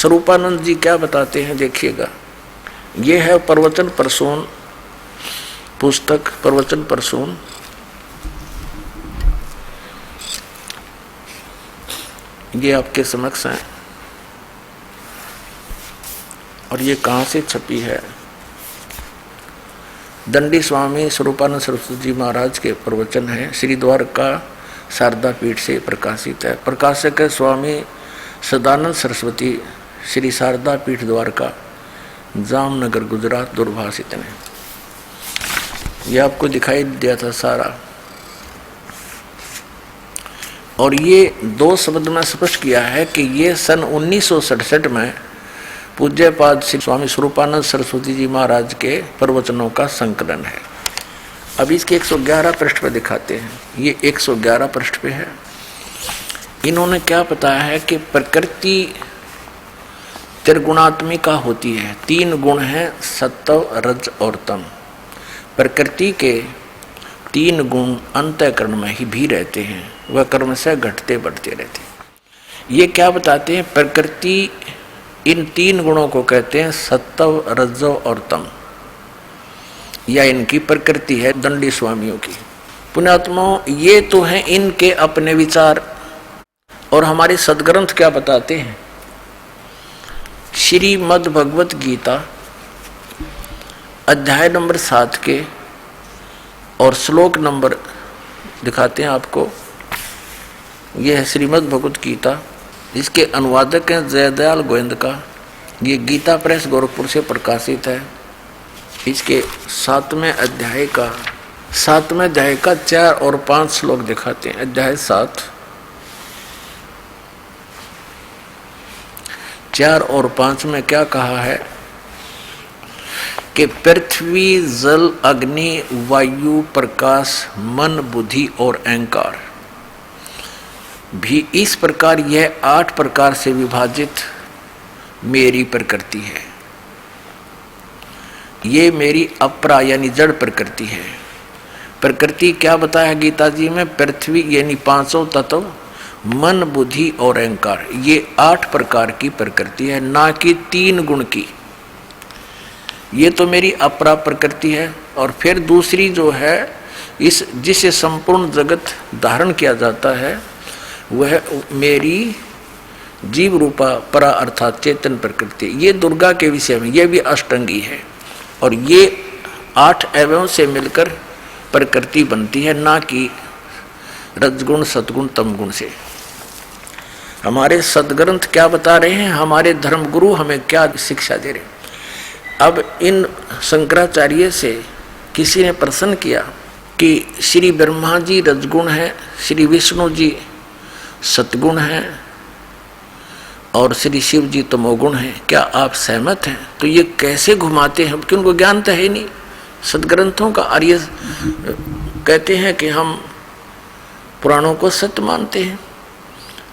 स्वरूपानंद जी क्या बताते हैं देखिएगा। ये है प्रवचन प्रसून पुस्तक, प्रवचन प्रसून। ये आपके समक्ष है और ये कहाँ से छपी है? दंडी स्वामी स्वरूपानंद सरस्वती जी महाराज के प्रवचन है, श्री द्वारका शारदा पीठ से प्रकाशित है। प्रकाशक है स्वामी सदानंद सरस्वती, श्री शारदा पीठ द्वारका, जामनगर गुजरात, दूरभाष इतने। ये आपको दिखाई दिया था सारा। और ये दो शब्द में स्पष्ट किया है कि ये सन 1967 में पूज्यपाद श्री स्वामी स्वरूपानंद सरस्वती जी महाराज के प्रवचनों का संकलन है। अब इसके 111 पृष्ठ पे दिखाते हैं। ये 111 पृष्ठ पे है। इन्होंने क्या बताया है कि प्रकृति त्रिगुणात्मिका होती है। 3 गुण हैं, सत्व, रज और तम। प्रकृति के 3 गुण अंतःकरण में ही भी रहते हैं, वह कर्म से घटते बढ़ते रहते हैं। ये क्या बताते हैं? प्रकृति इन 3 गुणों को कहते हैं सत्व, रजो और तम, या इनकी प्रकृति है दंडी स्वामियों की। पुण्यात्माओं, ये तो हैं इनके अपने विचार। और हमारे सदग्रंथ क्या बताते हैं? श्रीमद् भगवत गीता अध्याय नंबर 7 के और श्लोक नंबर दिखाते हैं आपको। यह है श्रीमद् भगवत गीता। इसके अनुवादक हैं जयदयाल गोविंद का। ये गीता प्रेस गोरखपुर से प्रकाशित है। इसके 7वें अध्याय का 4 और 5 श्लोक दिखाते हैं। अध्याय 7 4 और 5 में क्या कहा है कि पृथ्वी, जल, अग्नि, वायु, प्रकाश, मन, बुद्धि और अहंकार भी इस प्रकार यह 8 प्रकार से विभाजित मेरी प्रकृति है। ये मेरी अपरा यानी जड़ प्रकृति है। प्रकृति क्या बताया गीता जी में? पृथ्वी यानी 5 तत्व, मन, बुद्धि और अहंकार, ये 8 प्रकार की प्रकृति है, ना कि 3 गुण की। ये तो मेरी अपरा प्रकृति है। और फिर दूसरी जो है, इस जिसे संपूर्ण जगत धारण किया जाता है, वह मेरी जीव रूपा परा अर्थात चेतन प्रकृति। ये दुर्गा के विषय में, ये भी अष्टंगी है। और ये 8 अवयवों से मिलकर प्रकृति बनती है, ना कि रजगुण, सतगुण, तमगुण से। हमारे सदग्रंथ क्या बता रहे हैं? हमारे धर्मगुरु हमें क्या शिक्षा दे रहे हैं? अब इन शंकराचार्य से किसी ने प्रश्न किया कि श्री ब्रह्मा जी रजगुण है, श्री विष्णु जी सतगुण है और श्री शिव जी तमोगुण है, क्या आप सहमत हैं? तो ये कैसे घुमाते हैं कि उनको ज्ञान तो है नहीं सदग्रंथों का। आर्य कहते हैं कि हम पुराणों को सत्य मानते हैं।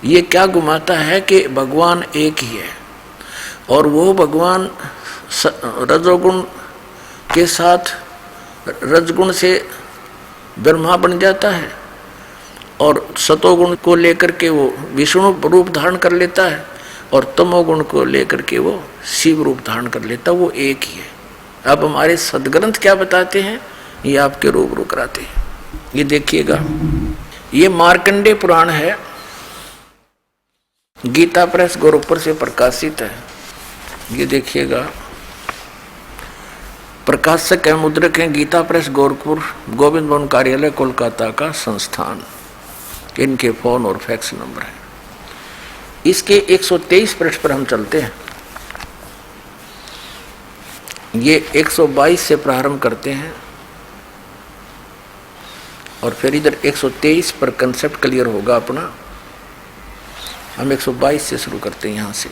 ये क्या घुमाता है कि भगवान एक ही है और वो भगवान रजोगुण के साथ रजगुण से ब्रह्मा बन जाता है और सतोगुण को लेकर के वो विष्णु रूप धारण कर लेता है और तमोगुण को लेकर के वो शिव रूप धारण कर लेता है। वो एक ही है। अब हमारे सदग्रंथ क्या बताते हैं, ये आपके रूबरू कराते हैं। ये देखिएगा, ये मार्कंडेय पुराण है, गीता प्रेस गोरखपुर से प्रकाशित है। ये देखिएगा, प्रकाशक है, मुद्रक हैं गीता प्रेस गोरखपुर, गोविंद भवन कार्यालय कोलकाता का संस्थान। इनके फोन और फैक्स नंबर है। इसके 123 पृष्ठ पर हम चलते हैं। ये 122 से प्रारंभ करते हैं और फिर इधर 123 पर कंसेप्ट क्लियर होगा अपना। हम 122 से शुरू करते हैं। यहां से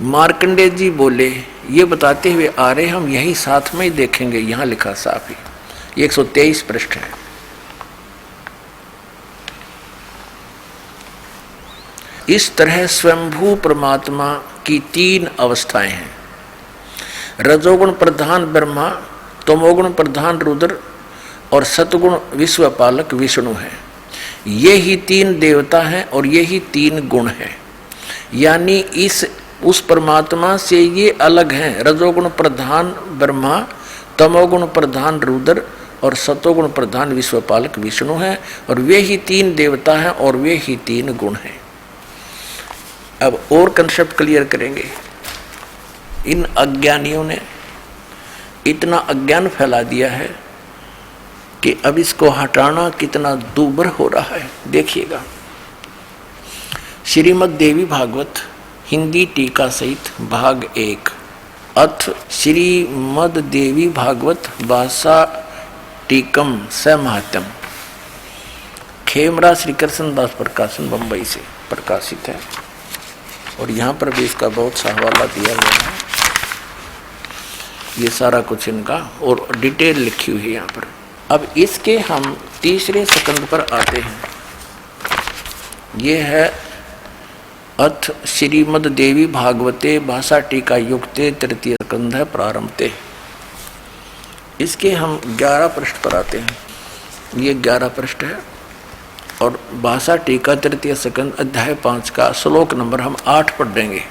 मार्कंडेय जी बोले, ये बताते हुए आ रहे, हम यही साथ में ही देखेंगे, यहां लिखा साफ ही। ये 123 पृष्ठ है। इस तरह स्वयंभू परमात्मा की 3 अवस्थाएं हैं। रजोगुण प्रधान ब्रह्मा, तमोगुण प्रधान रुद्र और सतगुण विश्वपालक विष्णु है। ये ही 3 देवता हैं और ये ही 3 गुण हैं। यानी इस उस परमात्मा से ये अलग हैं। रजोगुण प्रधान ब्रह्मा, तमोगुण प्रधान रुद्र और सतोगुण प्रधान विश्वपालक विष्णु हैं, और वे ही तीन देवता हैं और वे ही तीन गुण हैं। अब और कंसेप्ट क्लियर करेंगे। इन अज्ञानियों ने इतना अज्ञान फैला दिया है कि अब इसको हटाना कितना दूभर हो रहा है, देखिएगा। श्रीमद् देवी भागवत हिंदी टीका सहित भाग 1 अथ श्रीमद् देवी भागवत भाषा टीकम समहात्यम, खेमरा श्री कृष्ण दास प्रकाशन बंबई से प्रकाशित है, और यहाँ पर भी इसका बहुत सा हवाला दिया गया है। ये सारा कुछ इनका और डिटेल लिखी हुई है यहाँ पर। अब इसके हम तीसरे स्कंद पर आते हैं। ये है अथ श्रीमद् देवी भागवते भाषा टीका युक्ते तृतीय स्कंध है प्रारंभते। इसके हम 11 पृष्ठ पर आते हैं। ये 11 पृष्ठ है, और भाषा टीका तृतीय स्कंद अध्याय 5 का श्लोक नंबर हम 8 पढ़ देंगे।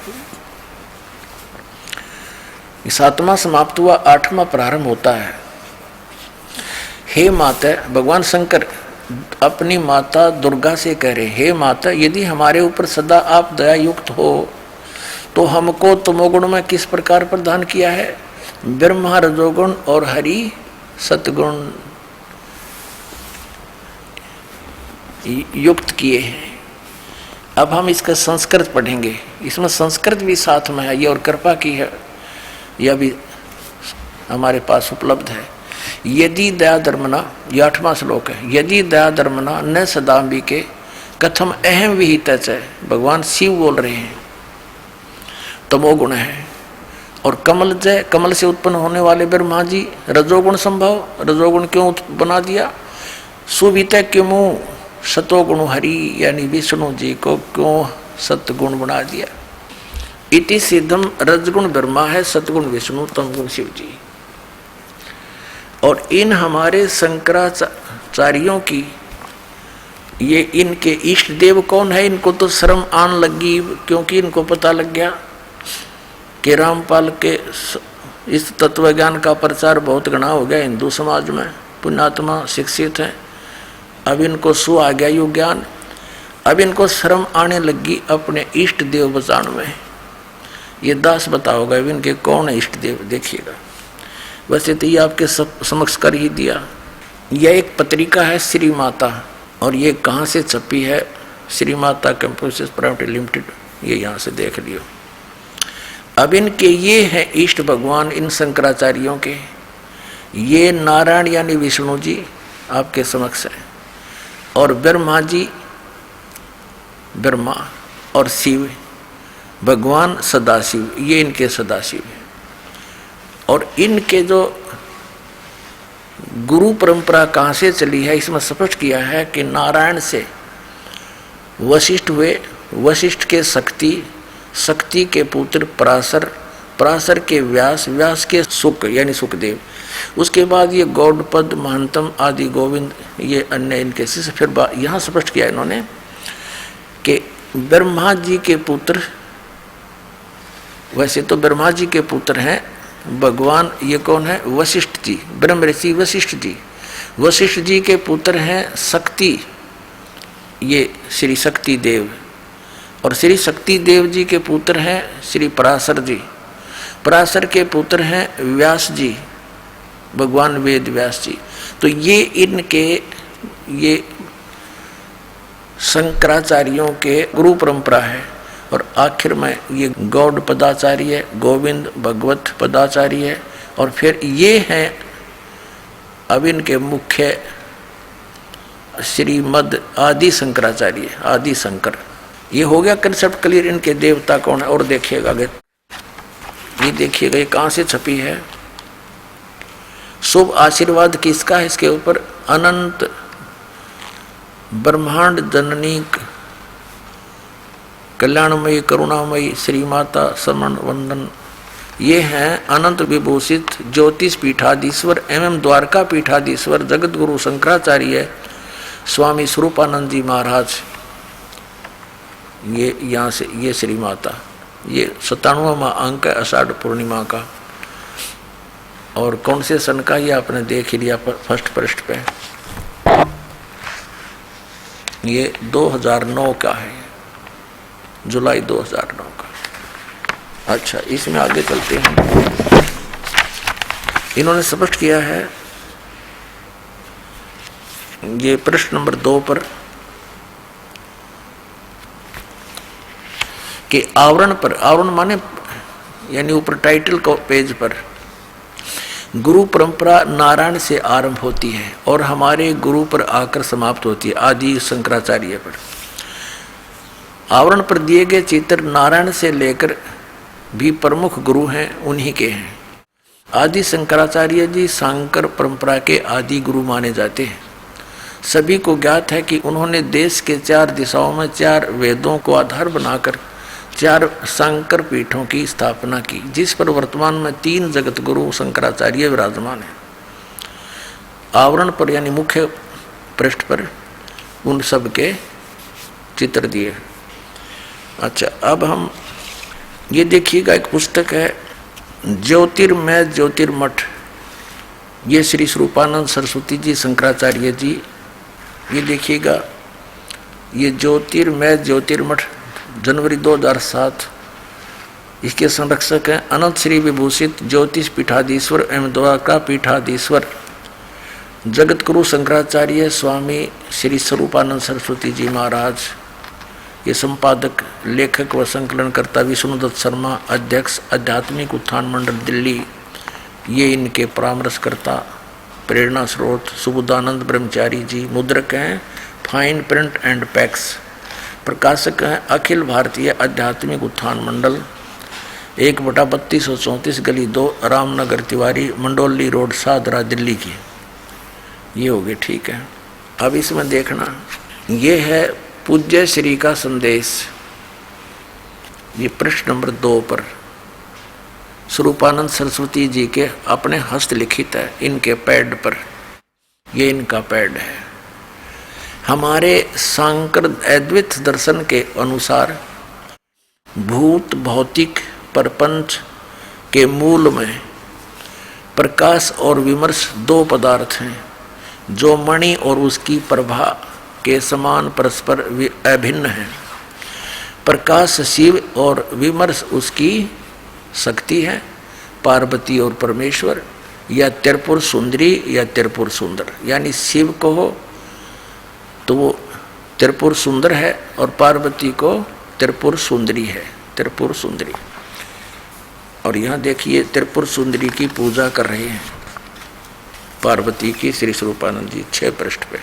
7वां समाप्त हुआ, 8वां प्रारंभ होता है। हे माता, भगवान शंकर अपनी माता दुर्गा से कह रहे, हे माता, यदि हमारे ऊपर सदा आप दया युक्त हो तो हमको तमोगुण में किस प्रकार प्रदान किया है? ब्रह्मा रजोगुण और हरि सतगुण युक्त किए हैं। अब हम इसका संस्कृत पढ़ेंगे। इसमें संस्कृत भी साथ में है, ये और कृपा की है, यह भी हमारे पास उपलब्ध है। यदि दया धर्मना, ये 8वां श्लोक है। यदि दया धर्मना न सदाम्बिके कथम अहम विहित है। भगवान शिव बोल रहे हैं। तमोगुण है, और कमल जय, कमल से उत्पन्न होने वाले ब्रह्मा जी रजोगुण संभव, रजोगुण क्यों बना दिया? सुवित क्यों सतोगुण हरि यानी विष्णु जी को क्यों सतगुण बना दिया? इति सिद्धम, रजगुण ब्रह्मा है, सतगुण विष्णु, तमगुण शिव जी। और इन हमारे शंकराचार्यों की ये इनके इष्ट देव कौन है? इनको तो शर्म आन लगी, क्योंकि इनको पता लग गया कि रामपाल के इस तत्व ज्ञान का प्रचार बहुत घना हो गया हिंदू समाज में, पुण्यात्मा शिक्षित हैं। अब इनको सु आ गया युग ज्ञान। अब इनको शर्म आने लगी अपने इष्ट देव बचाने में। ये दास बताओगा इनके कौन है इष्ट देव, देखिएगा। वैसे तो ये आपके समक्ष कर ही दिया। यह एक पत्रिका है श्री माता, और ये कहाँ से छपी है? Shri Mata computers private limited, ये यहाँ से देख लियो। अब इनके ये हैं इष्ट भगवान इन शंकराचार्यों के। ये नारायण यानी विष्णु जी आपके समक्ष है, और ब्रह्मा जी ब्रह्मा, और शिव भगवान सदाशिव, ये इनके सदाशिव है। और इनके जो गुरु परंपरा कहाँ से चली है, इसमें स्पष्ट किया है कि नारायण से वशिष्ठ हुए, वशिष्ठ के शक्ति, शक्ति के पुत्र पराशर, पराशर के व्यास, व्यास के शुक यानी सुखदेव, उसके बाद ये गौड़पद, महंतम आदि गोविंद, ये अन्य इनके शिष्य। फिर यहाँ स्पष्ट किया इन्होंने कि ब्रह्मा जी के पुत्र, वैसे तो ब्रह्मा जी के पुत्र हैं भगवान, ये कौन है? वशिष्ठ जी, ब्रह्म ऋषि वशिष्ठ जी। वशिष्ठ जी के पुत्र हैं शक्ति, ये श्री शक्ति देव, और श्री शक्ति देव जी के पुत्र हैं श्री पराशर जी। पराशर के पुत्र हैं व्यास जी, भगवान वेद व्यास जी। तो ये इनके ये शंकराचार्यों के गुरु परंपरा है। और आखिर में ये गौड़ पदाचार्य, गोविंद भगवत पदाचार्य, और फिर ये हैं अब इनके मुख्य श्रीमद आदि शंकराचार्य, आदि शंकर। ये हो गया कंसेप्ट क्लियर। इनके देवता कौन है? और देखिएगा आगे, ये देखिएगा ये कहाँ से छपी है। शुभ आशीर्वाद किसका है इसके ऊपर? अनंत ब्रह्मांड जननी कल्याणमयी करुणामयी श्री माता समन वंदन। ये हैं अनंत विभूषित ज्योतिष पीठाधीश्वर एवं द्वारका पीठाधीश्वर जगत गुरु शंकराचार्य स्वामी स्वरूपानंद जी महाराज। ये यहाँ से ये श्री माता, ये 97वां अंक है आषाढ़ पूर्णिमा का। और कौन से सन का ये आपने देख ही लिया फर्स्ट पृष्ठ पे, ये 2009 का है, जुलाई 2009 का। अच्छा, इसमें आगे चलते हैं। इन्होंने स्पष्ट किया है ये पृष्ठ नंबर 2 पर कि आवरण पर, आवरण माने यानी ऊपर टाइटल को पेज पर, गुरु परंपरा नारायण से आरंभ होती है और हमारे गुरु पर आकर समाप्त होती है, आदि शंकराचार्य पर। आवरण पर दिए गए चित्र नारायण से लेकर भी प्रमुख गुरु हैं, उन्हीं के हैं। आदि शंकराचार्य जी शांकर परंपरा के आदि गुरु माने जाते हैं। सभी को ज्ञात है कि उन्होंने देश के 4 दिशाओं में 4 वेदों को आधार बनाकर 4 शंकर पीठों की स्थापना की, जिस पर वर्तमान में 3 जगत गुरु शंकराचार्य विराजमान है। आवरण पर यानी मुख्य पृष्ठ पर उन सब के चित्र दिए। अच्छा, अब हम ये देखिएगा, एक पुस्तक है ज्योतिर्मय ज्योतिर्मठ, ये श्री स्वरूपानंद सरस्वती जी शंकराचार्य जी, ये देखिएगा, ये ज्योतिर्मय ज्योतिर्मठ जनवरी 2007। इसके संरक्षक हैं अनंत श्री विभूषित ज्योतिष पीठाधीश्वर एवं द्वारका पीठाधीश्वर जगत गुरु शंकराचार्य स्वामी श्री स्वरूपानंद सरस्वती जी महाराज। ये संपादक, लेखक व संकलनकर्ता विष्णुदत्त शर्मा, अध्यक्ष आध्यात्मिक उत्थान मंडल दिल्ली। ये इनके परामर्शकर्ता, प्रेरणा स्रोत सुबुदानंद ब्रह्मचारी जी। मुद्रक हैं फाइन प्रिंट एंड पैक्स। प्रकाशक हैं अखिल भारतीय आध्यात्मिक उत्थान मंडल, 1/3234 गली 2 रामनगर तिवारी, मंडोली रोड, सादरा, दिल्ली की। ये हो गए, ठीक है। अब इसमें देखना, ये है पूज्य श्री का संदेश, ये पृष्ठ नंबर 2 पर स्वरूपानंद सरस्वती जी के अपने हस्तलिखित है, इनके पैड पर, ये इनका पैड है। हमारे शांकर अद्वैत दर्शन के अनुसार भूत भौतिक प्रपंच के मूल में प्रकाश और विमर्श 2 पदार्थ हैं, जो मणि और उसकी प्रभा के समान परस्पर अभिन्न है। प्रकाश शिव और विमर्श उसकी शक्ति है, पार्वती और परमेश्वर, या त्रिपुर सुंदरी या त्रिपुर सुंदर। यानी शिव को हो तो वो त्रिपुर सुंदर है और पार्वती को त्रिपुर सुंदरी है, त्रिपुर सुंदरी। और यहाँ देखिए त्रिपुर सुंदरी की पूजा कर रहे हैं पार्वती की श्री स्वरूपानंद जी, 6 पृष्ठ पे।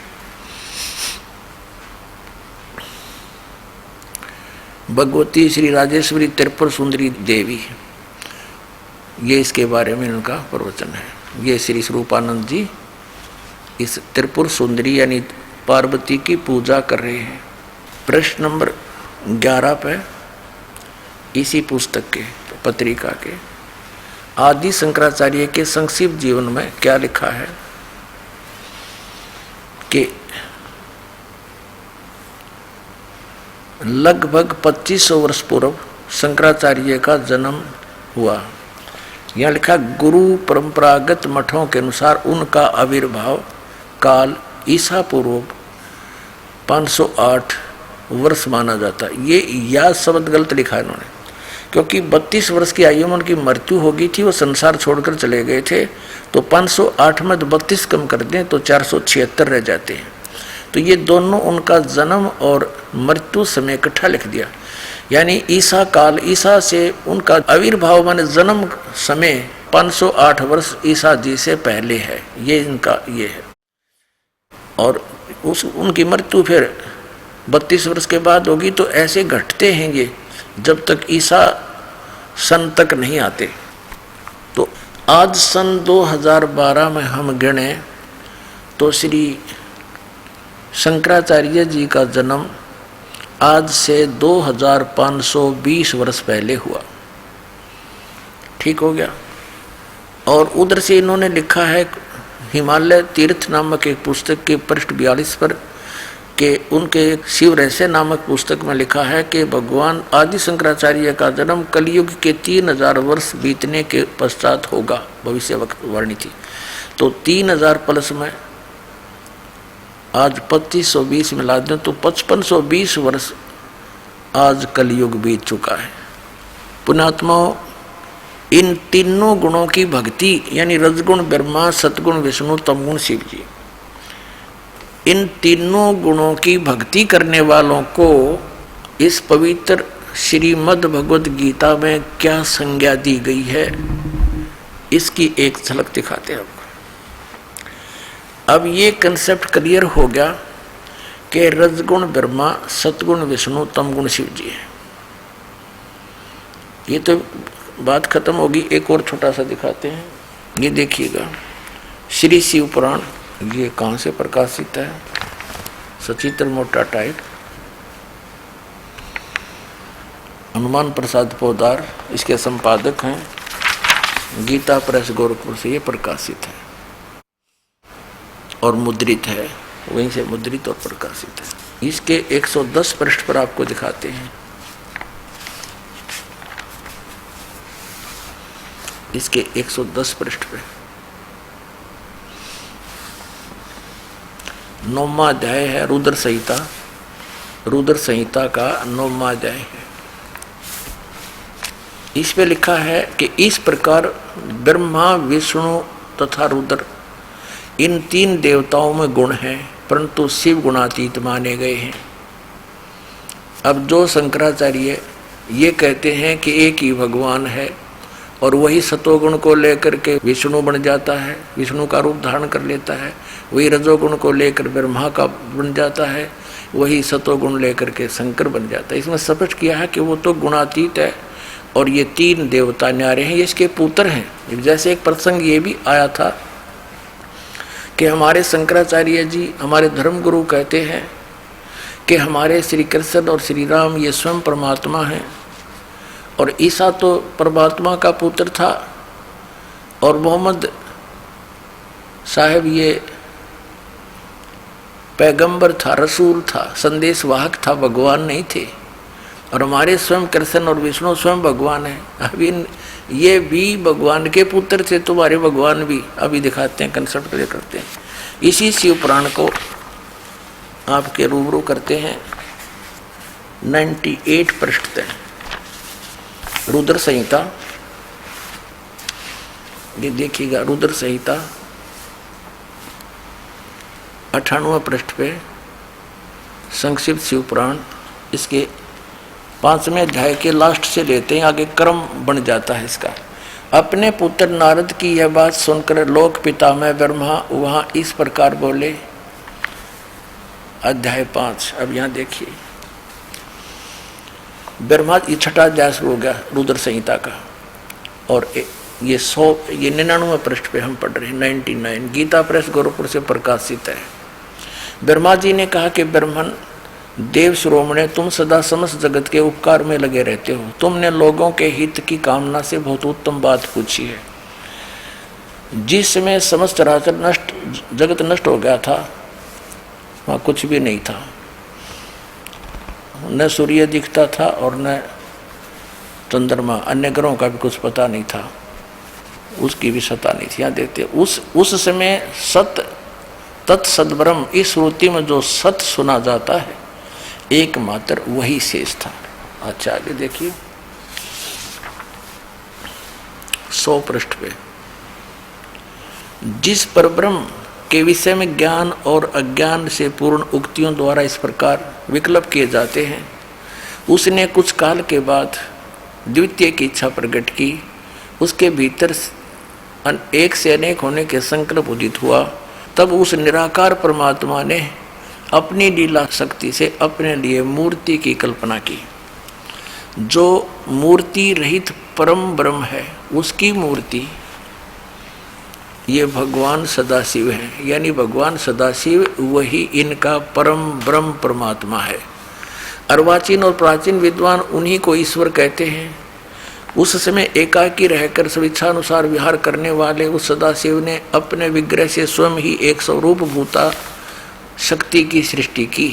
भगवती श्री राजेश्वरी त्रिपुर सुंदरी देवी, ये इसके बारे में इनका प्रवचन है। ये श्री स्वरूपानंद जी इस त्रिपुर सुंदरी यानी पार्वती की पूजा कर रहे हैं। प्रश्न नंबर 11 पे इसी पुस्तक के पत्रिका के आदि शंकराचार्य के संक्षिप्त जीवन में क्या लिखा है कि लगभग 2500 वर्ष पूर्व शंकराचार्य का जन्म हुआ। यहाँ लिखा, गुरु परंपरागत मठों के अनुसार उनका आविर्भाव काल ईसा पूर्व 508 वर्ष माना जाता है। ये या शब्द गलत लिखा है इन्होंने, क्योंकि 32 वर्ष की आयु में उनकी मृत्यु हो गई थी, वो संसार छोड़कर चले गए थे। तो 508 में 32 कम कर दें तो 476 रह जाते हैं। तो ये दोनों उनका जन्म और मृत्यु समय इकट्ठा लिख दिया। यानी ईसा काल, ईसा से उनका आविर्भाव माने जन्म समय 508 वर्ष ईसा जी से पहले है, ये इनका ये है। और उनकी मृत्यु फिर 32 वर्ष के बाद होगी। तो ऐसे घटते हैं ये जब तक ईसा सन तक नहीं आते। तो आज सन 2012 में हम गिने तो श्री शंकराचार्य जी का जन्म आज से 2520 वर्ष पहले हुआ। ठीक हो गया। और उधर से इन्होंने लिखा है हिमालय तीर्थ नामक एक पुस्तक के पृष्ठ 42 पर कि उनके शिव रहस्य नामक पुस्तक में लिखा है कि भगवान आदि शंकराचार्य का जन्म कलयुग के 3000 वर्ष बीतने के पश्चात होगा, भविष्यवाणी थी। तो 3000 प्लस में आज 2520 मिला दें तो 5520 वर्ष आज कलयुग बीत चुका है। पुण्यात्माओं, इन तीनों गुणों की भक्ति यानी रजगुण ब्रह्मा, सतगुण विष्णु, तमगुण शिव जी, इन तीनों गुणों की भक्ति करने वालों को इस पवित्र श्रीमद् भगवद गीता में क्या संज्ञा दी गई है, इसकी एक झलक दिखाते हैं आपको। अब ये कंसेप्ट क्लियर हो गया कि रजगुण ब्रह्मा, सतगुण विष्णु, तमगुण शिव जी है। ये तो बात खत्म होगी। एक और छोटा सा दिखाते हैं, ये देखिएगा श्री शिव पुराण, ये कहाँ से प्रकाशित है, सचित्र मोटा टाइप, हनुमान प्रसाद पोदार इसके संपादक हैं, गीता प्रेस गोरखपुर से ये प्रकाशित है और मुद्रित है, वहीं से मुद्रित और प्रकाशित है। इसके 110 पृष्ठ पर आपको दिखाते हैं। इसके 110 पृष्ठ पे 9वां अध्याय है रुद्र संहिता। रुद्र संहिता का 9वां अध्याय है। इस पे लिखा है कि इस प्रकार ब्रह्मा, विष्णु तथा रुद्र, इन 3 देवताओं में गुण हैं, परंतु शिव गुणातीत माने गए हैं। अब जो शंकराचार्य ये कहते हैं कि एक ही भगवान है और वही सतोगुण को लेकर के विष्णु बन जाता है, विष्णु का रूप धारण कर लेता है, वही रजोगुण को लेकर ब्रह्मा का बन जाता है, वही सतोगुण लेकर के शंकर बन जाता है। इसमें स्पष्ट किया है कि वो तो गुणातीत है और ये 3 देवता न्यारे हैं, ये इसके पुत्र हैं। जैसे एक प्रसंग ये भी आया था कि हमारे शंकराचार्य जी, हमारे धर्मगुरु कहते हैं कि हमारे श्री कृष्ण और श्री राम ये स्वयं परमात्मा हैं और ईसा तो परमात्मा का पुत्र था और मोहम्मद साहब ये पैगंबर था, रसूल था, संदेश वाहक था, भगवान नहीं थे। और हमारे स्वयं कृष्ण और विष्णु स्वयं भगवान है। अभी ये भी भगवान के पुत्र थे, तुम्हारे भगवान भी। अभी दिखाते हैं, कंसेप्ट क्लियर करते हैं। इसी शिव पुराण को आपके रूबरू करते हैं 98 पृष्ठ तक, रुद्र संहिता। ये देखिएगा, रुद्र संहिता 98 पृष्ठ पे संक्षिप्त शिव पुराण, इसके 5वें अध्याय के लास्ट से लेते हैं, आगे क्रम बन जाता है इसका। अपने पुत्र नारद की यह बात सुनकर लोक पिता में ब्रह्मा वहां इस प्रकार बोले। अध्याय 5, अब यहां देखिए, ब्रह्मा, ये 6वां अध्याय शुरू हो गया रुद्र संहिता का और ये 99 पृष्ठ पे हम पढ़ रहे हैं, 99, गीता प्रेस गोरखपुर से प्रकाशित है। ब्रह्मा जी ने कहा कि ब्रह्मन देव शिरोमणे, तुम सदा समस्त जगत के उपकार में लगे रहते हो। तुमने लोगों के हित की कामना से बहुत उत्तम बात पूछी है। जिस समय समस्त जगत नष्ट हो गया था, वहाँ कुछ भी नहीं था, न सूर्य दिखता था और न चंद्रमा, अन्य ग्रहों का भी कुछ पता नहीं था, उसकी भी सत्ता नहीं थी। यहाँ देखते उस समय सत तत्सद्ब्रह्म, इस श्रुति में जो सत सुना जाता है एकमात्र वही शेष था। अच्छा आगे देखिए 100 पृष्ठ पे, जिस परब्रह्म के विषय में ज्ञान और अज्ञान से पूर्ण उक्तियों द्वारा इस प्रकार विकल्प किए जाते हैं, उसने कुछ काल के बाद द्वितीय की इच्छा प्रकट की। उसके भीतर एक से अनेक होने के संकल्प उदित हुआ। तब उस निराकार परमात्मा ने अपनी लीला शक्ति से अपने लिए मूर्ति की कल्पना की। जो मूर्ति रहित परम ब्रह्म है, उसकी मूर्ति ये भगवान सदाशिव है। यानी भगवान सदाशिव वही इनका परम ब्रह्म परमात्मा है। अर्वाचीन और प्राचीन विद्वान उन्हीं को ईश्वर कहते हैं। उस समय एकाकी रहकर स्वेच्छानुसार विहार करने वाले उस सदाशिव ने अपने विग्रह से स्वयं ही एक स्वरूप भूता शक्ति की सृष्टि की।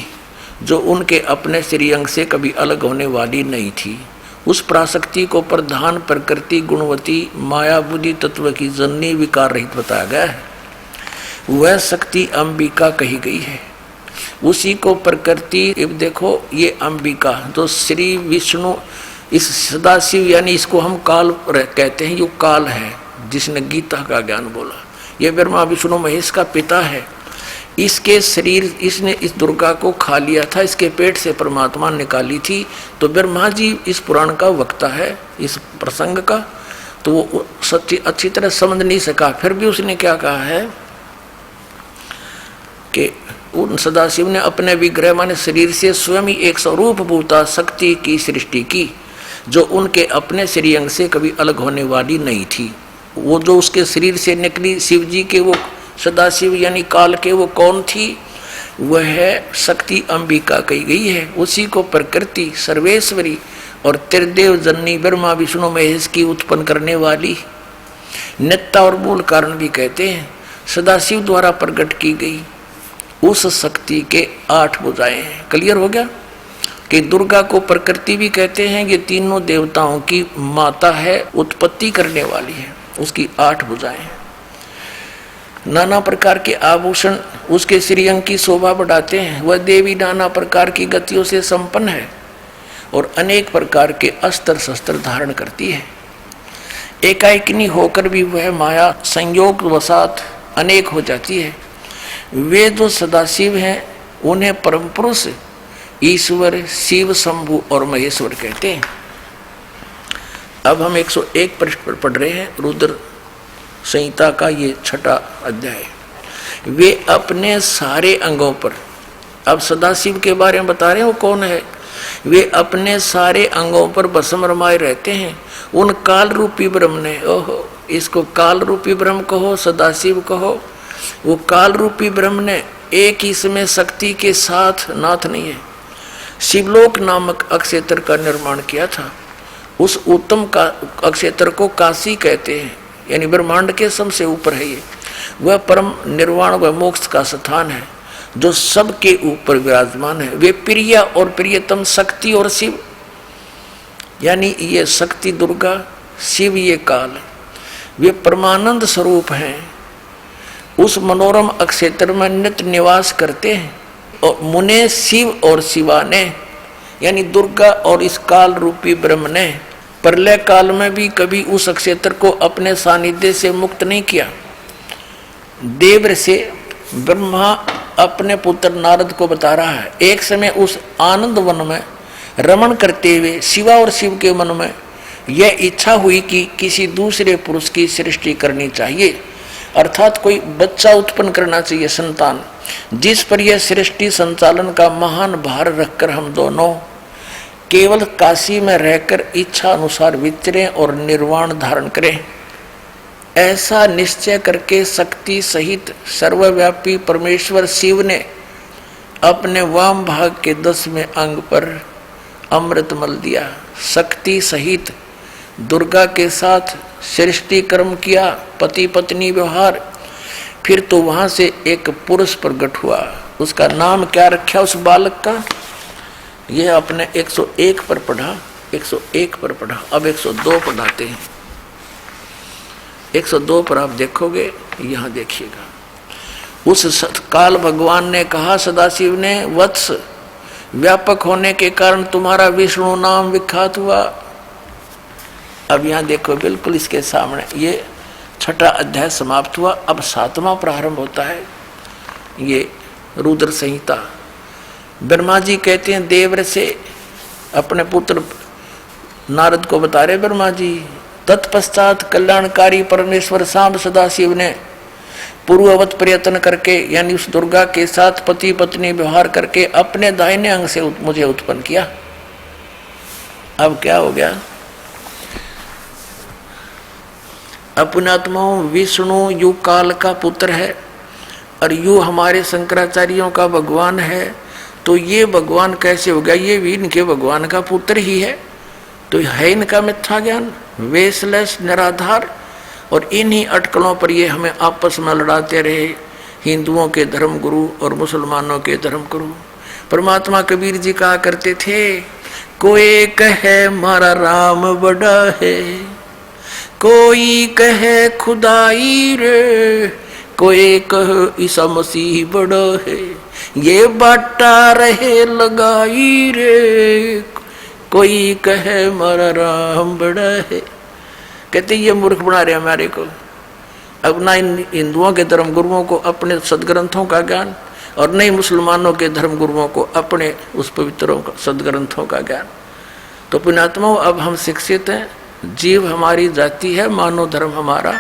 जो उनके अपने श्रीअंग से कभी अलग होने वाली नहीं थी। उस पराशक्ति को प्रधान प्रकृति गुणवती माया बुद्धि तत्व की जननी विकार रहित बताया गया है। वह शक्ति अंबिका कही गई है। उसी को प्रकृति, देखो ये अंबिका जो श्री विष्णु, इस सदाशिव यानी इसको हम काल कहते हैं, यो काल है जिसने गीता का ज्ञान बोला। ये ब्रह्मा विष्णु महेश का पिता है। इसके शरीर, इसने इस दुर्गा को खा लिया था, इसके पेट से परमात्मा निकाली थी। तो ब्रह्मा जी इस पुराण का वक्ता है, इस प्रसंग का, तो वो सच्ची अच्छी तरह समझ नहीं सका। फिर भी उसने क्या कहा है कि उन सदाशिव ने अपने विग्रह माने शरीर से स्वयं ही एक स्वरूप भूता शक्ति की सृष्टि की, जो उनके अपने श्रीअंग से कभी अलग होने वाली नहीं थी। वो जो उसके शरीर से निकली शिव जी के, वो सदाशिव यानी काल के, वो कौन थी? वह है शक्ति अंबिका कही गई है। उसी को प्रकृति सर्वेश्वरी और त्रिदेव जननी ब्रह्मा विष्णु महेश की उत्पन्न करने वाली नित्ता और मूल कारण भी कहते हैं। सदाशिव द्वारा प्रकट की गई उस शक्ति के 8 भुजाएं हैं। क्लियर हो गया कि दुर्गा को प्रकृति भी कहते हैं। ये तीनों देवताओं की माता है, उत्पत्ति करने वाली है। उसकी 8 भुजाएं। नाना प्रकार के आभूषण उसके श्रीअंग की शोभा बढ़ाते हैं। वह देवी नाना प्रकार की गतियों से संपन्न है और अनेक प्रकार के अस्त्र शस्त्र धारण करती है। एकाएकिनी होकर भी वह माया संयोग वसात अनेक हो जाती है। वे जो सदाशिव हैं उन्हें परम पुरुष ईश्वर, शिव, शंभु और महेश्वर कहते हैं। अब हम 101 पृष्ठ पर पढ़ रहे हैं, रुद्र संहिता का ये 6वां अध्याय। वे अपने सारे अंगों पर, अब सदाशिव के बारे में बता रहे हैं वो कौन है। वे अपने सारे अंगों पर भस्म रमाए रहते हैं। उन काल रूपी ब्रह्म ने, ओहो, इसको काल रूपी ब्रह्म कहो, सदाशिव कहो, वो काल रूपी ब्रह्म ने एक ही समय शक्ति के साथ नाथ नहीं है, शिवलोक नामक अक्षेत्र का निर्माण किया था। उस उत्तम का अक्षेत्र को काशी कहते हैं, यानी ब्रह्मांड के सबसे ऊपर है ये। वह परम निर्वाण व मोक्ष का स्थान है जो सबके ऊपर विराजमान है। वे प्रिय और प्रियतम शक्ति और शिव, यानी ये शक्ति दुर्गा, शिव ये काल, वे परमानंद स्वरूप हैं। उस मनोरम अक्षेत्र में नित्य निवास करते हैं। और मुने शिव और शिवा ने, यानी दुर्गा और इस काल रूपी ब्रह्म ने प्रलय काल में भी कभी उस अक्षेत्र को अपने सानिध्य से मुक्त नहीं किया। देव से ब्रह्मा अपने पुत्र नारद को बता रहा है, एक समय उस आनंद वन में रमण करते हुए शिवा और शिव के मन में यह इच्छा हुई कि किसी दूसरे पुरुष की सृष्टि करनी चाहिए, अर्थात कोई बच्चा उत्पन्न करना चाहिए, संतान, जिस पर यह सृष्टि संचालन का महान भार रखकर हम दोनों केवल काशी में रहकर इच्छा अनुसार विचरें और निर्वाण धारण करें। ऐसा निश्चय करके शक्ति सहित सर्वव्यापी परमेश्वर शिव ने अपने वाम भाग के 10वें अंग पर अमृत मल दिया। शक्ति सहित दुर्गा के साथ सृष्टि कर्म किया, पति पत्नी व्यवहार। फिर तो वहां से एक पुरुष प्रकट हुआ। उसका नाम क्या रखा उस बालक का? यह अपने 101 पर पढ़ा, 101 पर पढ़ा। अब 102 पढ़ाते हैं। 102 पर आप देखोगे, यहाँ देखिएगा। उस काल भगवान ने कहा सदाशिव ने, वत्स, व्यापक होने के कारण तुम्हारा विष्णु नाम विख्यात हुआ। अब यहाँ देखो, बिल्कुल इसके सामने ये 6वां अध्याय समाप्त हुआ। अब 7वां प्रारंभ होता है। ये रुद्र संहिता। ब्रह्मा जी कहते हैं देव से अपने पुत्र नारद को बता रहे ब्रह्मा जी, तत्पश्चात कल्याणकारी परमेश्वर सांब सदाशिव ने पूर्ववत प्रयत्न करके, यानी उस दुर्गा के साथ पति पत्नी व्यवहार करके अपने दाहिने अंग से मुझे उत्पन्न किया। अब क्या हो गया? अपने आत्माओं विष्णु यु काल का पुत्र है और यु हमारे शंकराचार्यों का भगवान है, तो ये भगवान कैसे हो गया? ये भी इनके भगवान का पुत्र ही है। तो है इनका मिथ्या ज्ञान, वेशलेस, निराधार। और इन्हीं अटकलों पर ये हमें आपस में लड़ाते रहे, हिंदुओं के धर्म गुरु और मुसलमानों के धर्म गुरु। परमात्मा कबीर जी कहा करते थे, कोई कहे मारा राम बड़ा है, कोई कहे खुदाई रे, कोई कहे ईसा मसीह बड़ा है, ये बाटा रहे लगाई रे, कोई कहे मारा राम बड़ा है। कहते ये मूर्ख बना रहे हमारे को। अब ना इन हिंदुओं के धर्म गुरुओं को अपने सदग्रंथों का ज्ञान और नहीं मुसलमानों के धर्म गुरुओं को अपने उस पवित्रों का सदग्रंथों का ज्ञान। तो पुण्यात्माओं, अब हम शिक्षित हैं, जीव हमारी जाति है, मानव धर्म हमारा,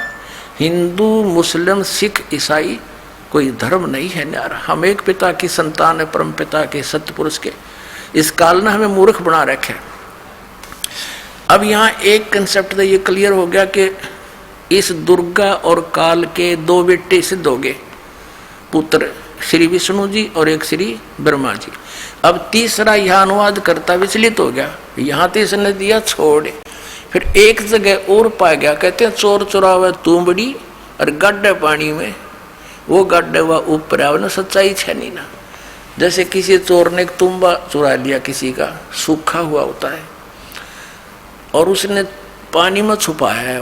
हिंदू मुस्लिम सिख ईसाई कोई धर्म नहीं है न्यारा। हम एक पिता की संतान है, परम पिता के सत्पुरुष के। इस काल ने हमें मूर्ख बना रखे। अब यहाँ एक कंसेप्ट तो ये क्लियर हो गया कि इस दुर्गा और काल के दो बेटे सिद्ध हो गए, पुत्र श्री विष्णु जी और एक श्री ब्रह्मा जी। अब तीसरा यह अनुवाद करता विचलित हो गया, यहाँ तो इसने दिया छोड़, फिर एक जगह और पा गया। कहते हैं चोर चुरावे तुमबड़ी और गड्ढे पानी में, वो गड्ढे हुआ ऊपर आवे ना, सच्चाई है नहीं ना। जैसे किसी चोर ने एक तुम्बा चुरा लिया, किसी का सूखा हुआ होता है, और उसने पानी में छुपाया है,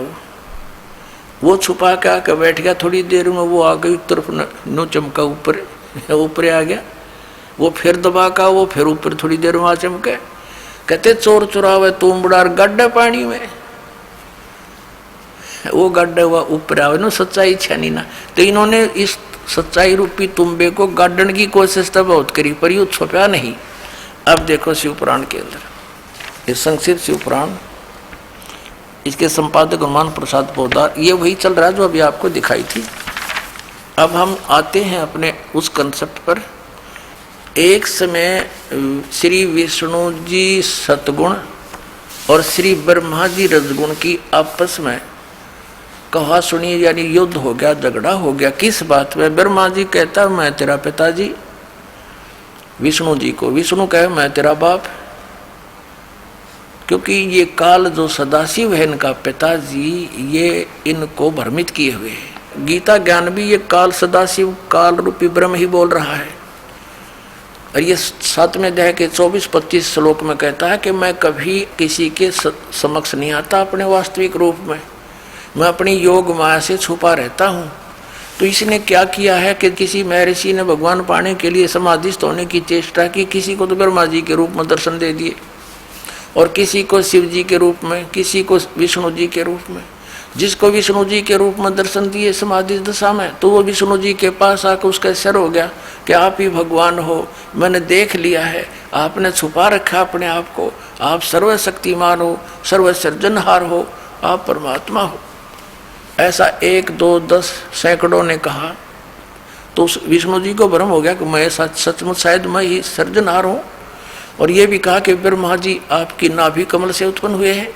वो छुपा के आके बैठ गया। थोड़ी देर में वो आ गई एक तरफ नो चमका, ऊपर आ गया, वो फिर दबा का, वो फिर ऊपर थोड़ी देर में आ चमके। कहते चोर चुरावे तुमबड़ा गड्ढे पानी में, वो गड्ढे हुआ ऊपर आवे ना, सच्चाई छनी ना। तो इन्होंने इस सच्चाई रूपी तुम्बे को गाड़ने की कोशिश तो बहुत करी, पर ये छुपा नहीं। अब देखो शिवपुराण के अंदर, ये संक्षिप्त शिवपुराण, इसके संपादक हनुमान प्रसाद पोदार, ये वही चल रहा है जो अभी आपको दिखाई थी। अब हम आते हैं अपने उस कंसेप्ट पर। एक समय श्री विष्णु जी सतगुण और श्री ब्रह्मा जी रजगुण की आपस में कहा सुनी, यानी युद्ध हो गया, झगड़ा हो गया। किस बात में? ब्रह्मा जी कहता मैं तेरा पिताजी विष्णु जी को, विष्णु कहे मैं तेरा बाप, क्योंकि ये काल जो सदाशिव है इनका पिताजी, ये इनको भ्रमित किए हुए है। गीता ज्ञान भी ये काल सदाशिव काल रूपी ब्रह्म ही बोल रहा है। और ये 7वें अध्याय के 24-25 श्लोक में कहता है कि मैं कभी किसी के समक्ष नहीं आता अपने वास्तविक रूप में, मैं अपनी योग माया से छुपा रहता हूँ। तो इसने क्या किया है कि किसी महर्षि ने भगवान पाने के लिए समाधिस्थ होने की चेष्टा की, किसी को तो ब्रह्मा जी के रूप में दर्शन दे दिए, और किसी को शिव जी के रूप में, किसी को विष्णु जी के रूप में। जिसको विष्णु जी के रूप में दर्शन दिए समाधि दशा में, तो वो विष्णु जी के पास आकर उसका सिर हो गया कि आप ही भगवान हो, मैंने देख लिया है, आपने छुपा रखा अपने आप को, आप सर्वशक्तिमान हो, सर्वसृजनहार हो, आप परमात्मा हो। ऐसा 1, 2, 10 सैकड़ों ने कहा। तो उस विष्णु जी को भ्रम हो गया कि मैं सचमुच शायद मैं ही सृजनहार हूँ। और ये भी कहा कि ब्रह्मा जी आपकी नाभि कमल से उत्पन्न हुए हैं।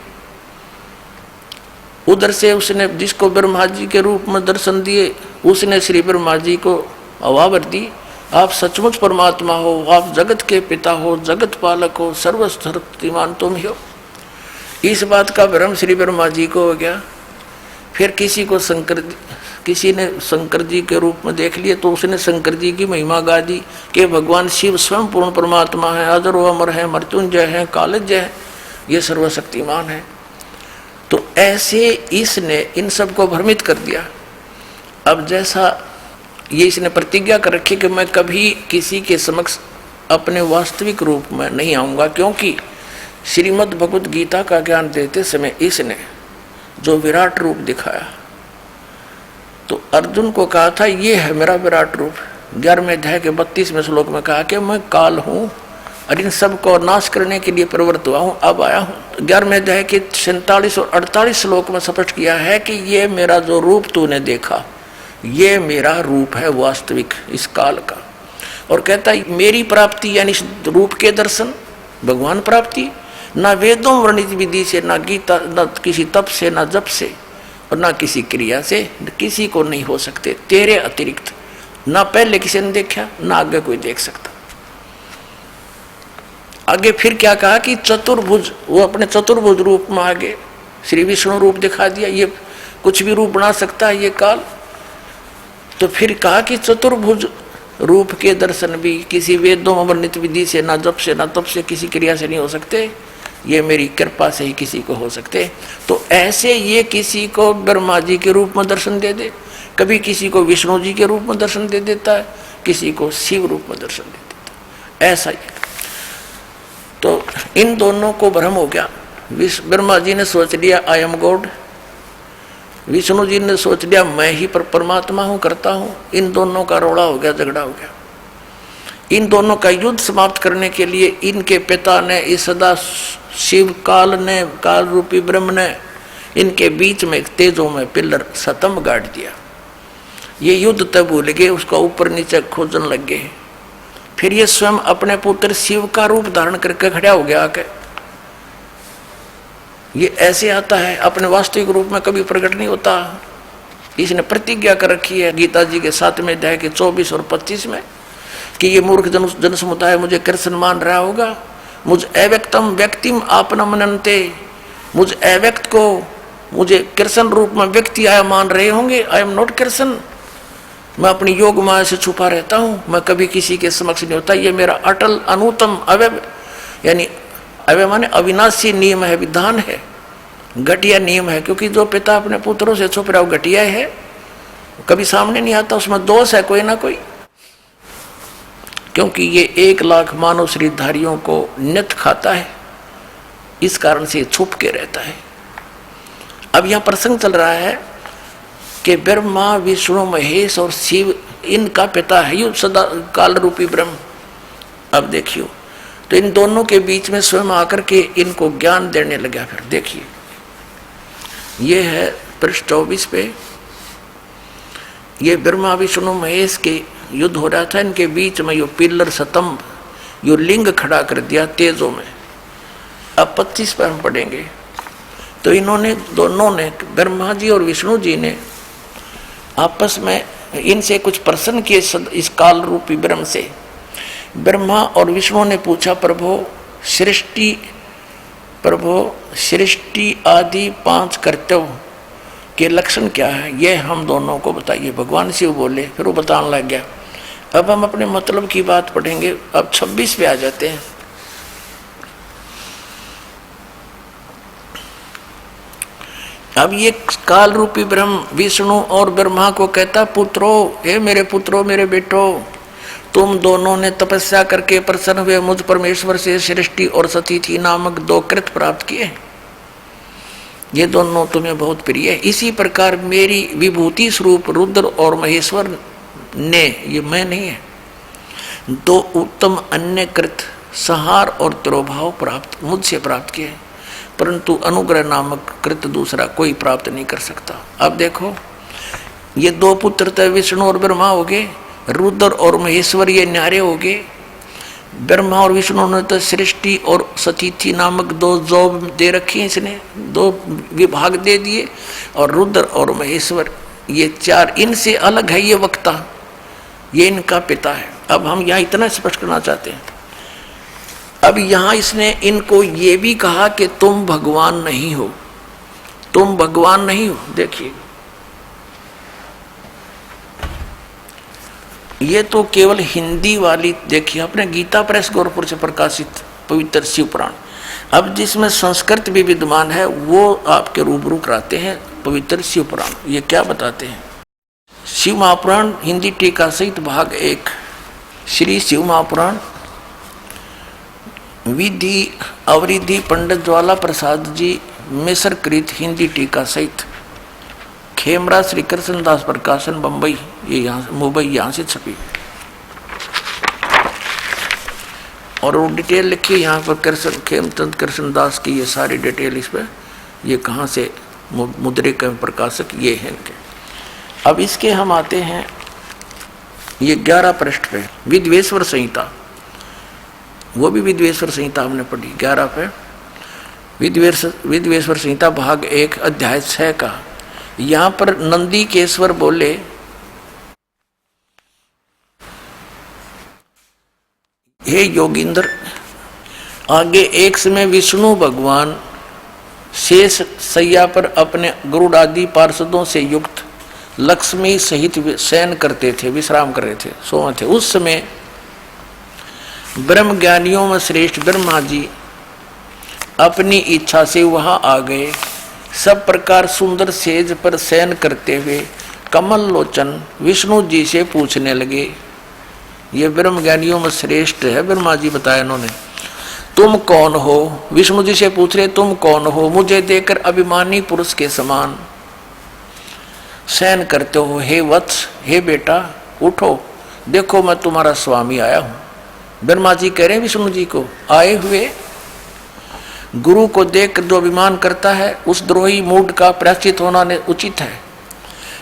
उधर से उसने जिसको ब्रह्मा जी के रूप में दर्शन दिए, उसने श्री ब्रह्मा जी को हवा भर दी, आप सचमुच परमात्मा हो, आप जगत के पिता हो, जगत पालक हो, सर्वशक्तिमान तुम ही हो। इस बात का भ्रम श्री ब्रह्मा जी को हो गया। फिर किसी ने शंकर जी के रूप में देख लिए, तो उसने शंकर जी की महिमा गा दी कि भगवान शिव स्वयं पूर्ण परमात्मा है, अजर व अमर है, मृत्युंजय है, कालज्ञ है, ये सर्वशक्तिमान है। तो ऐसे इसने इन सबको भ्रमित कर दिया। अब जैसा ये इसने प्रतिज्ञा कर रखी कि मैं कभी किसी के समक्ष अपने वास्तविक रूप में नहीं आऊँगा, क्योंकि श्रीमद् भगवद गीता का ज्ञान देते समय इसने जो विराट रूप दिखाया, तो अर्जुन को कहा था ये है मेरा विराट रूप। 11वें अध्याय के 32वें श्लोक में कहा कि मैं काल हूँ और इन सब को नाश करने के लिए प्रवृत्त हुआ हूँ, अब आया हूँ। 11वें अध्याय के 47 और 48 श्लोक में स्पष्ट किया है कि ये मेरा जो रूप तूने देखा, ये मेरा रूप है वास्तविक इस काल का। और कहता है मेरी प्राप्ति यानी इस रूप के दर्शन, भगवान प्राप्ति ना वेदों वर्णित विधि से, ना गीता, ना किसी तप से, ना जप से, और ना किसी क्रिया से, किसी को नहीं हो सकते तेरे अतिरिक्त। ना पहले किसी ने देखा, ना आगे कोई देख सकता। आगे फिर क्या कहा कि चतुर्भुज, वो अपने चतुर्भुज रूप में आगे श्री विष्णु रूप दिखा दिया। ये कुछ भी रूप बना सकता है ये काल। तो फिर कहा कि चतुर्भुज रूप के दर्शन भी किसी वेदों में वर्णित विधि से, ना जप से, ना तप से, किसी क्रिया से नहीं हो सकते, ये मेरी कृपा से ही किसी को हो सकते। तो ऐसे ये किसी को ब्रह्मा जी के रूप में दर्शन दे दे, कभी किसी को विष्णु जी के रूप में दर्शन दे देता है, किसी को शिव रूप में दर्शन दे देता है, ऐसा ही। तो इन दोनों को भ्रम हो गया। ब्रह्मा जी ने सोच लिया I am God, Vishnu ji ने सोच लिया मैं ही परमात्मा हूं, करता हूं। इन दोनों का रोड़ा हो गया, झगड़ा हो गया। इन दोनों का युद्ध समाप्त करने के लिए इनके पिता ने, इस सदा शिव काल ने, काल रूपी ब्रह्म ने इनके बीच में तेजों में पिलर स्तंभ गाड़ दिया। ये युद्ध तब भूल गए, उसका ऊपर नीचे खोजने लग गए। फिर ये स्वयं अपने पुत्र शिव का रूप धारण करके खड़ा हो गया आके। ये ऐसे आता है, अपने वास्तविक रूप में कभी प्रकट नहीं होता। इसने प्रतिज्ञा कर रखी है गीता जी के 7वें अध्याय के 24 और 25 में कि ये मूर्ख जन समुदाय मुझे कृष्ण मान रहा होगा। मुझ अव्यक्तम व्यक्तिम आपना मनन्ते, मुझ अव्यक्त को मुझे कृष्ण रूप में व्यक्ति आया मान रहे होंगे। आई एम नॉट कृष्ण, मैं अपनी योग माया से छुपा रहता हूँ, मैं कभी किसी के समक्ष नहीं होता। ये मेरा अटल अनुतम अवय, यानी अवय माने अविनाशी नियम है, विधान है, घटिया नियम है। क्योंकि जो पिता अपने पुत्रों से छुप रहा हो घटिया है, कभी सामने नहीं आता, उसमें दोष है कोई ना कोई। क्योंकि ये 1 लाख मानव शरीरधारियों को नित खाता है, इस कारण से छुप के रहता है। अब यहाँ प्रसंग चल रहा है कि ब्रह्मा विष्णु महेश और शिव इनका पिता है यु सदा काल रूपी ब्रह्म। अब देखियो, तो इन दोनों के बीच में स्वयं आकर के इनको ज्ञान देने लगा। फिर देखिए, ये है पृष्ठ 24 पे, ये ब्रह्मा विष्णु महेश के युद्ध हो रहा था। इनके बीच में यो पिलर स्तंभ, यो लिंग खड़ा कर दिया तेजों में। अब 25 पर हम पढ़ेंगे। तो इन्होंने दोनों ने, ब्रह्मा जी और विष्णु जी ने आपस में इनसे कुछ प्रश्न किए इस काल रूपी ब्रह्म से। ब्रह्मा और विष्णु ने पूछा, प्रभु सृष्टि आदि 5 कर्तव्य के लक्षण क्या है, ये हम दोनों को बताइए। भगवान शिव बोले, फिर वो बताने लग गया। अब हम अपने मतलब की बात पढ़ेंगे। अब 26 पे आ जाते हैं। अब ये काल रूपी ब्रह्म विष्णु और ब्रह्मा को कहता, पुत्रो, हे मेरे पुत्रों, मेरे बेटो, तुम दोनों ने तपस्या करके प्रसन्न हुए मुझ परमेश्वर से सृष्टि और सतीथि नामक 2 कृत प्राप्त किए। ये दोनों तुम्हें बहुत प्रिय है। इसी प्रकार मेरी विभूति स्वरूप रुद्र और महेश्वर ने, ये मैं नहीं है, 2 उत्तम अन्य कृत संहार और तिरोभाव प्राप्त मुझसे प्राप्त किए, परंतु अनुग्रह नामक कृत दूसरा कोई प्राप्त नहीं कर सकता। अब देखो, ये 2 पुत्र थे, विष्णु और ब्रह्मा हो गए, रुद्र और महेश्वर ये न्यारे हो गए। ब्रह्मा और विष्णु ने तो सृष्टि और सतीथि नामक 2 जॉब दे रखी, इसने 2 विभाग दे दिए। और रुद्र और महेश्वर ये 4, इनसे अलग है ये वक्ता, ये इनका पिता है। अब हम यहाँ इतना स्पष्ट करना चाहते हैं। अब यहाँ इसने इनको ये भी कहा कि तुम भगवान नहीं हो, तुम भगवान नहीं हो। देखिए, ये तो केवल हिंदी वाली, देखिए अपने गीता प्रेस गोरखपुर से प्रकाशित पवित्र शिव पुराण। अब जिसमें संस्कृत भी विद्यमान है वो आपके रूबरू कराते हैं पवित्र शिव पुराण। ये क्या बताते हैं? शिव महापुराण हिंदी टीका सहित भाग 1, श्री शिव महापुराण, विधि अवरिधि पंडित ज्वाला प्रसाद जी मिस्र कृत हिंदी टीका सहित, खेमरा श्री कृष्ण दास प्रकाशन बम्बई, ये यहाँ मुंबई यहाँ से छपी। और वो डिटेल लिखी यहाँ पर खेमचंद कृष्ण दास की, ये सारी डिटेल इस पर, ये कहाँ से मुद्रिक प्रकाशक ये हैं इनके। अब इसके हम आते हैं ये 11 पृष्ठ पे, विद्वेश्वर संहिता, वो भी विद्वेश्वर संहिता हमने पढ़ी 11 पे। विद्वेश्वर संहिता भाग 1 अध्याय 6 का। यहाँ पर नंदीकेश्वर बोले, हे योगींद्र, आगे एक समय विष्णु भगवान शेष सैया पर अपने गरुड़ आदि पार्षदों से युक्त लक्ष्मी सहित शयन करते थे, विश्राम कर रहे थे, सोए थे। उस समय ब्रह्म ज्ञानियों में श्रेष्ठ ब्रह्मा जी अपनी इच्छा से वहां आ गए। सब प्रकार सुंदर सेज पर शयन करते हुए कमल लोचन विष्णु जी से पूछने लगे। ये ब्रह्म ज्ञानियों में श्रेष्ठ है, ब्रह्मा जी बताया इन्होंने। तुम कौन हो? विष्णु जी से पूछ रहे तुम कौन हो? मुझे देखकर अभिमानी पुरुष के समान शयन करते हो। हे वत्स, हे बेटा उठो, देखो मैं तुम्हारा स्वामी आया हूं। ब्रह्मा जी कह रहे हैं विष्णु जी को, आए हुए गुरु को देख जो अभिमान करता है उस द्रोही मूड का प्रायश्चित होना उचित है।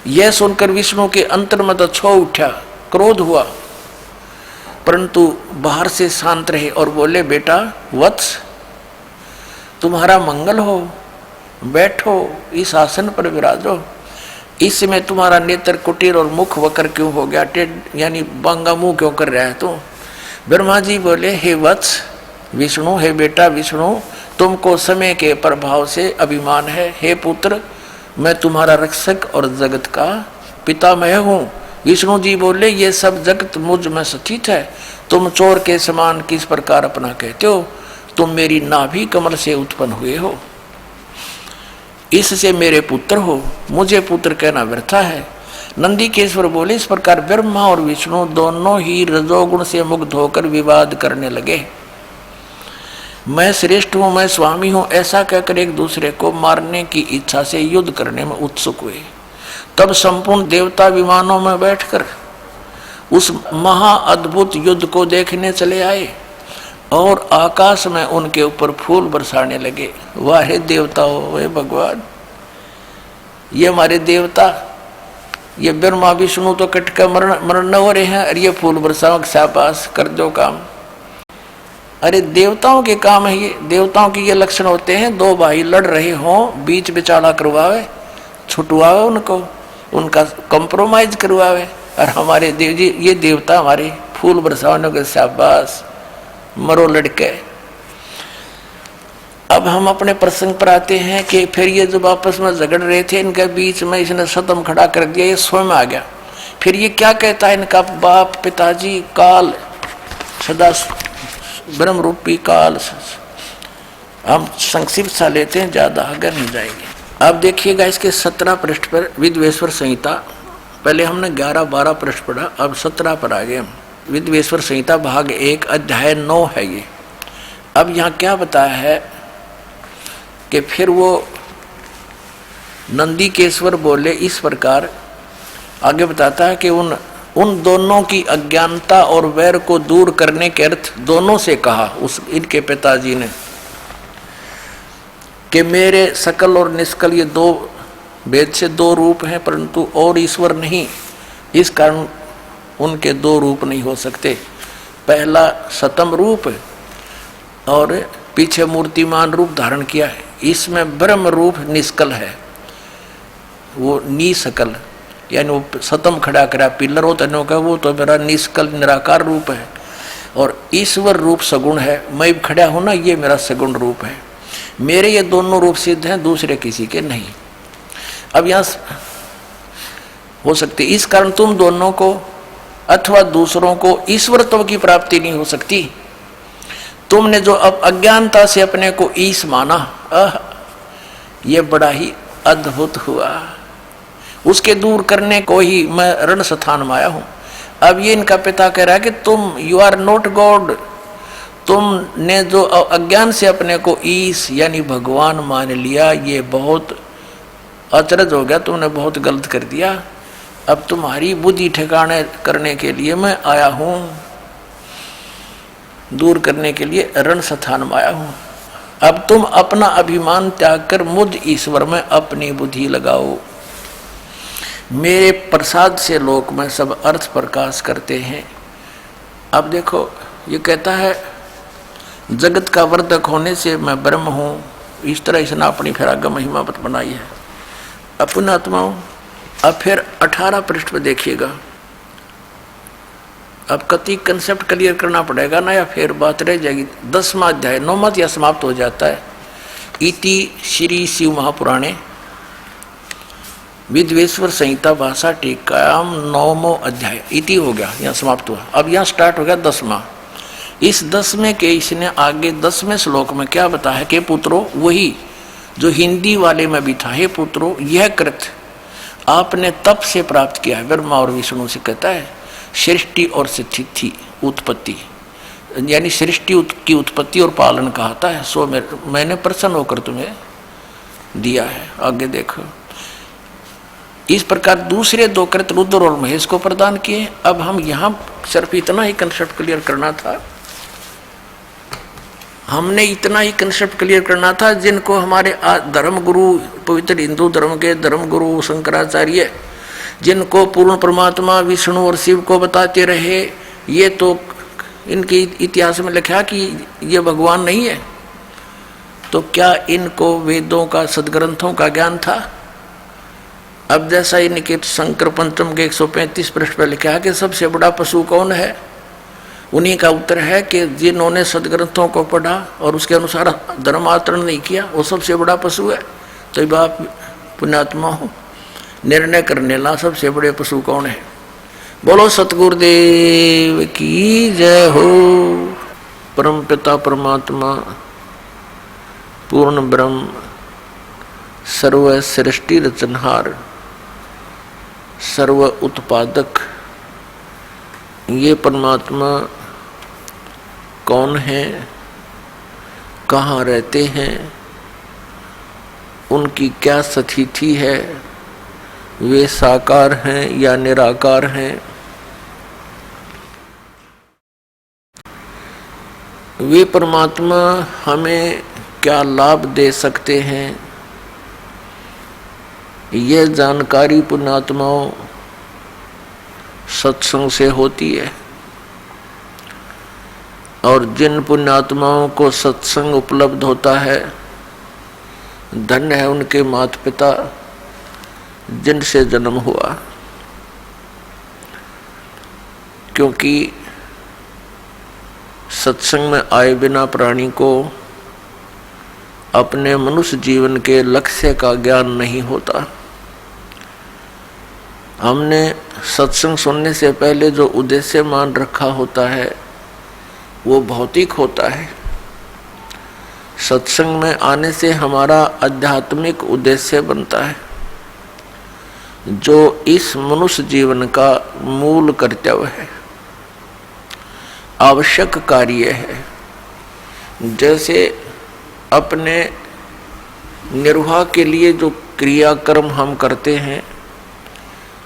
यह सुनकर विष्णु के अंतर में तो छो उठा, क्रोध हुआ, परंतु बाहर से शांत रहे और बोले बेटा वत्स, तुम्हारा मंगल हो, बैठो, इस आसन पर विराजो। इस समय तुम्हारा नेत्र कुटीर और मुख वक्र क्यों हो गया, यानी बांगा मुंह क्यों कर रहा है तू? ब्रह्मा जी बोले हे वत्स विष्णु, हे बेटा विष्णु, तुमको समय के प्रभाव से अभिमान है। हे पुत्र, मैं तुम्हारा रक्षक और जगत का पितामह हूँ। विष्णु जी बोले ये सब जगत मुझ में स्थित है, तुम चोर के समान किस प्रकार अपना कहते हो? तुम मेरी नाभि कमल से उत्पन्न हुए हो, इससे मेरे पुत्र हो, मुझे पुत्र कहना व्यर्था है। नंदीकेश्वर बोले इस प्रकार ब्रह्मा और विष्णु दोनों ही रजोगुण से मुक्त होकर विवाद करने लगे। मैं श्रेष्ठ हूं, मैं स्वामी हूं, ऐसा कहकर एक दूसरे को मारने की इच्छा से युद्ध करने में उत्सुक हुए। तब संपूर्ण देवता विमानों में बैठकर उस महा अद्भुत युद्ध को देखने चले आए और आकाश में उनके ऊपर फूल बरसाने लगे। वाहे देवताओं, हे भगवान, ये हमारे देवता, ये ब्रह्मा विष्णु तो कटका मरण हो रहे हैं और ये फूल बरसाओ, शाबाश कर दो काम। अरे देवताओं के काम है ये, देवताओं के ये लक्षण होते हैं। दो भाई लड़ रहे हों, बीच बिचाला करवावे, छुटवावे उनको, उनका कंप्रोमाइज करवावे। और हमारे देव जी, ये देवता हमारे फूल बरसाने के, शाबाश मरो लड़के। अब हम अपने प्रसंग पर आते हैं कि फिर ये जब आपस में झगड़ रहे थे, इनके बीच में इसने सतम खड़ा कर दिया, ये स्वयं आ गया। फिर ये क्या कहता है इनका बाप, पिताजी, काल, सदा ब्रह्म रूपी काल। हम संक्षिप्त सा लेते हैं, ज्यादा आगे नहीं जाएंगे। अब देखिएगा इसके 17 पृष्ठ पर विद्वेश्वर संहिता, पहले हमने 11-12 पृष्ठ पढ़ा, अब 17 पर आ गए हम। विद्वेश्वर संहिता भाग 1 अध्याय 9 है ये। अब यहाँ क्या बताया है कि फिर वो नंदीकेश्वर बोले इस प्रकार, आगे बताता है कि उन दोनों की अज्ञानता और वैर को दूर करने के अर्थ दोनों से कहा उस इनके पिताजी ने कि मेरे सकल और निष्कल ये दो वेद से दो रूप हैं, परंतु और ईश्वर नहीं, इस कारण उनके दो रूप नहीं हो सकते। पहला सतम रूप और पीछे मूर्तिमान रूप धारण किया है, इसमें ब्रह्म रूप निष्कल है, वो निसकल, यानी वो सतम खड़ा करा पिलर हो तनों का, वो तो मेरा निष्कल निराकार रूप है। और ईश्वर रूप सगुण है, मैं खड़ा हूं ना, ये मेरा सगुण रूप है। मेरे ये दोनों रूप सिद्ध हैं, दूसरे किसी के नहीं। अब यहाँ हो सकती, इस कारण तुम दोनों को अथवा दूसरों को ईश्वरत्व की प्राप्ति नहीं हो सकती। तुमने जो अब अज्ञानता से अपने को ईश माना, ये बड़ा ही अद्भुत हुआ। उसके दूर करने को ही मैं रण स्थान में आया हूं। अब ये इनका पिता कह रहा है कि तुम यू आर नॉट गॉड, तुमने जो अज्ञान से अपने को ईश यानी भगवान मान लिया, ये बहुत अचरज हो गया, तुमने बहुत गलत कर दिया। अब तुम्हारी बुद्धि ठिकाने करने के लिए मैं आया हूं, दूर करने के लिए रण स्थान में आया हूं। अब तुम अपना अभिमान त्याग कर मुझ ईश्वर में अपनी बुद्धि लगाओ। मेरे प्रसाद से लोक में सब अर्थ प्रकाश करते हैं। अब देखो ये कहता है जगत का वर्धक होने से मैं ब्रह्म हूँ, इस तरह इसने अपनी फिर आगे महिमा बनाई है अपना आत्माओं। अब फिर 18 पृष्ठ पर देखिएगा। अब कति कंसेप्ट क्लियर करना पड़ेगा ना, या फिर बात रह जाएगी। 10वां अध्याय 9वां या समाप्त हो जाता है। इति श्री शिव महापुराणे विद्वेश्वर संहिता भाषा टीकायाम 9वां अध्याय इति हो गया, यहाँ समाप्त हुआ। अब यहाँ स्टार्ट हो गया 10वां। इस 10वें के इसने आगे 10वें श्लोक में क्या बताया कि पुत्रो, वही जो हिंदी वाले में भी था, हे पुत्रो यह कृत आपने तप से प्राप्त किया है। ब्रह्मा और विष्णु से कहता है सृष्टि और स्थिति उत्पत्ति, यानी सृष्टि की उत्पत्ति और पालन कहता है, सो मैंने प्रसन्न होकर तुम्हें दिया है। आगे देखो, इस प्रकार दूसरे 2 कृत रुद्र और महेश को प्रदान किए। अब हम यहाँ सिर्फ इतना ही कंसेप्ट क्लियर करना था, हमने इतना ही कंसेप्ट क्लियर करना था जिनको हमारे धर्म गुरु, पवित्र हिंदू धर्म के धर्म गुरु शंकराचार्य, जिनको पूर्ण परमात्मा विष्णु और शिव को बताते रहे, ये तो इनके इतिहास में लिखा कि ये भगवान नहीं है, तो क्या इनको वेदों का सदग्रंथों का ज्ञान था? अब जैसा इनके शंकर पंचम के 135 पृष्ठ पर लिखा है कि सबसे बड़ा पशु कौन है, उन्हीं का उत्तर है कि जिन्होंने सदग्रंथों को पढ़ा और उसके अनुसार धर्म आचरण नहीं किया, वो सबसे बड़ा पशु है। तो अब आप पुण्यात्मा हो, निर्णय करने ला सबसे बड़े पशु कौन है। बोलो सतगुरुदेव की जय हो। परम पिता परमात्मा पूर्ण ब्रह्म सर्व सृष्टि रचनहार सर्व उत्पादक, ये परमात्मा कौन है, कहाँ रहते हैं, उनकी क्या स्थिति है, वे साकार हैं या निराकार हैं, वे परमात्मा हमें क्या लाभ दे सकते हैं, यह जानकारी पुण्यात्माओं सत्संग से होती है। और जिन पुण्यात्माओं को सत्संग उपलब्ध होता है, धन्य है उनके माता पिता जिनसे जन्म हुआ, क्योंकि सत्संग में आए बिना प्राणी को अपने मनुष्य जीवन के लक्ष्य का ज्ञान नहीं होता। हमने सत्संग सुनने से पहले जो उद्देश्य मान रखा होता है वो भौतिक होता है। सत्संग में आने से हमारा आध्यात्मिक उद्देश्य बनता है, जो इस मनुष्य जीवन का मूल कर्तव्य है, आवश्यक कार्य है। जैसे अपने निर्वाह के लिए जो क्रियाकर्म हम करते हैं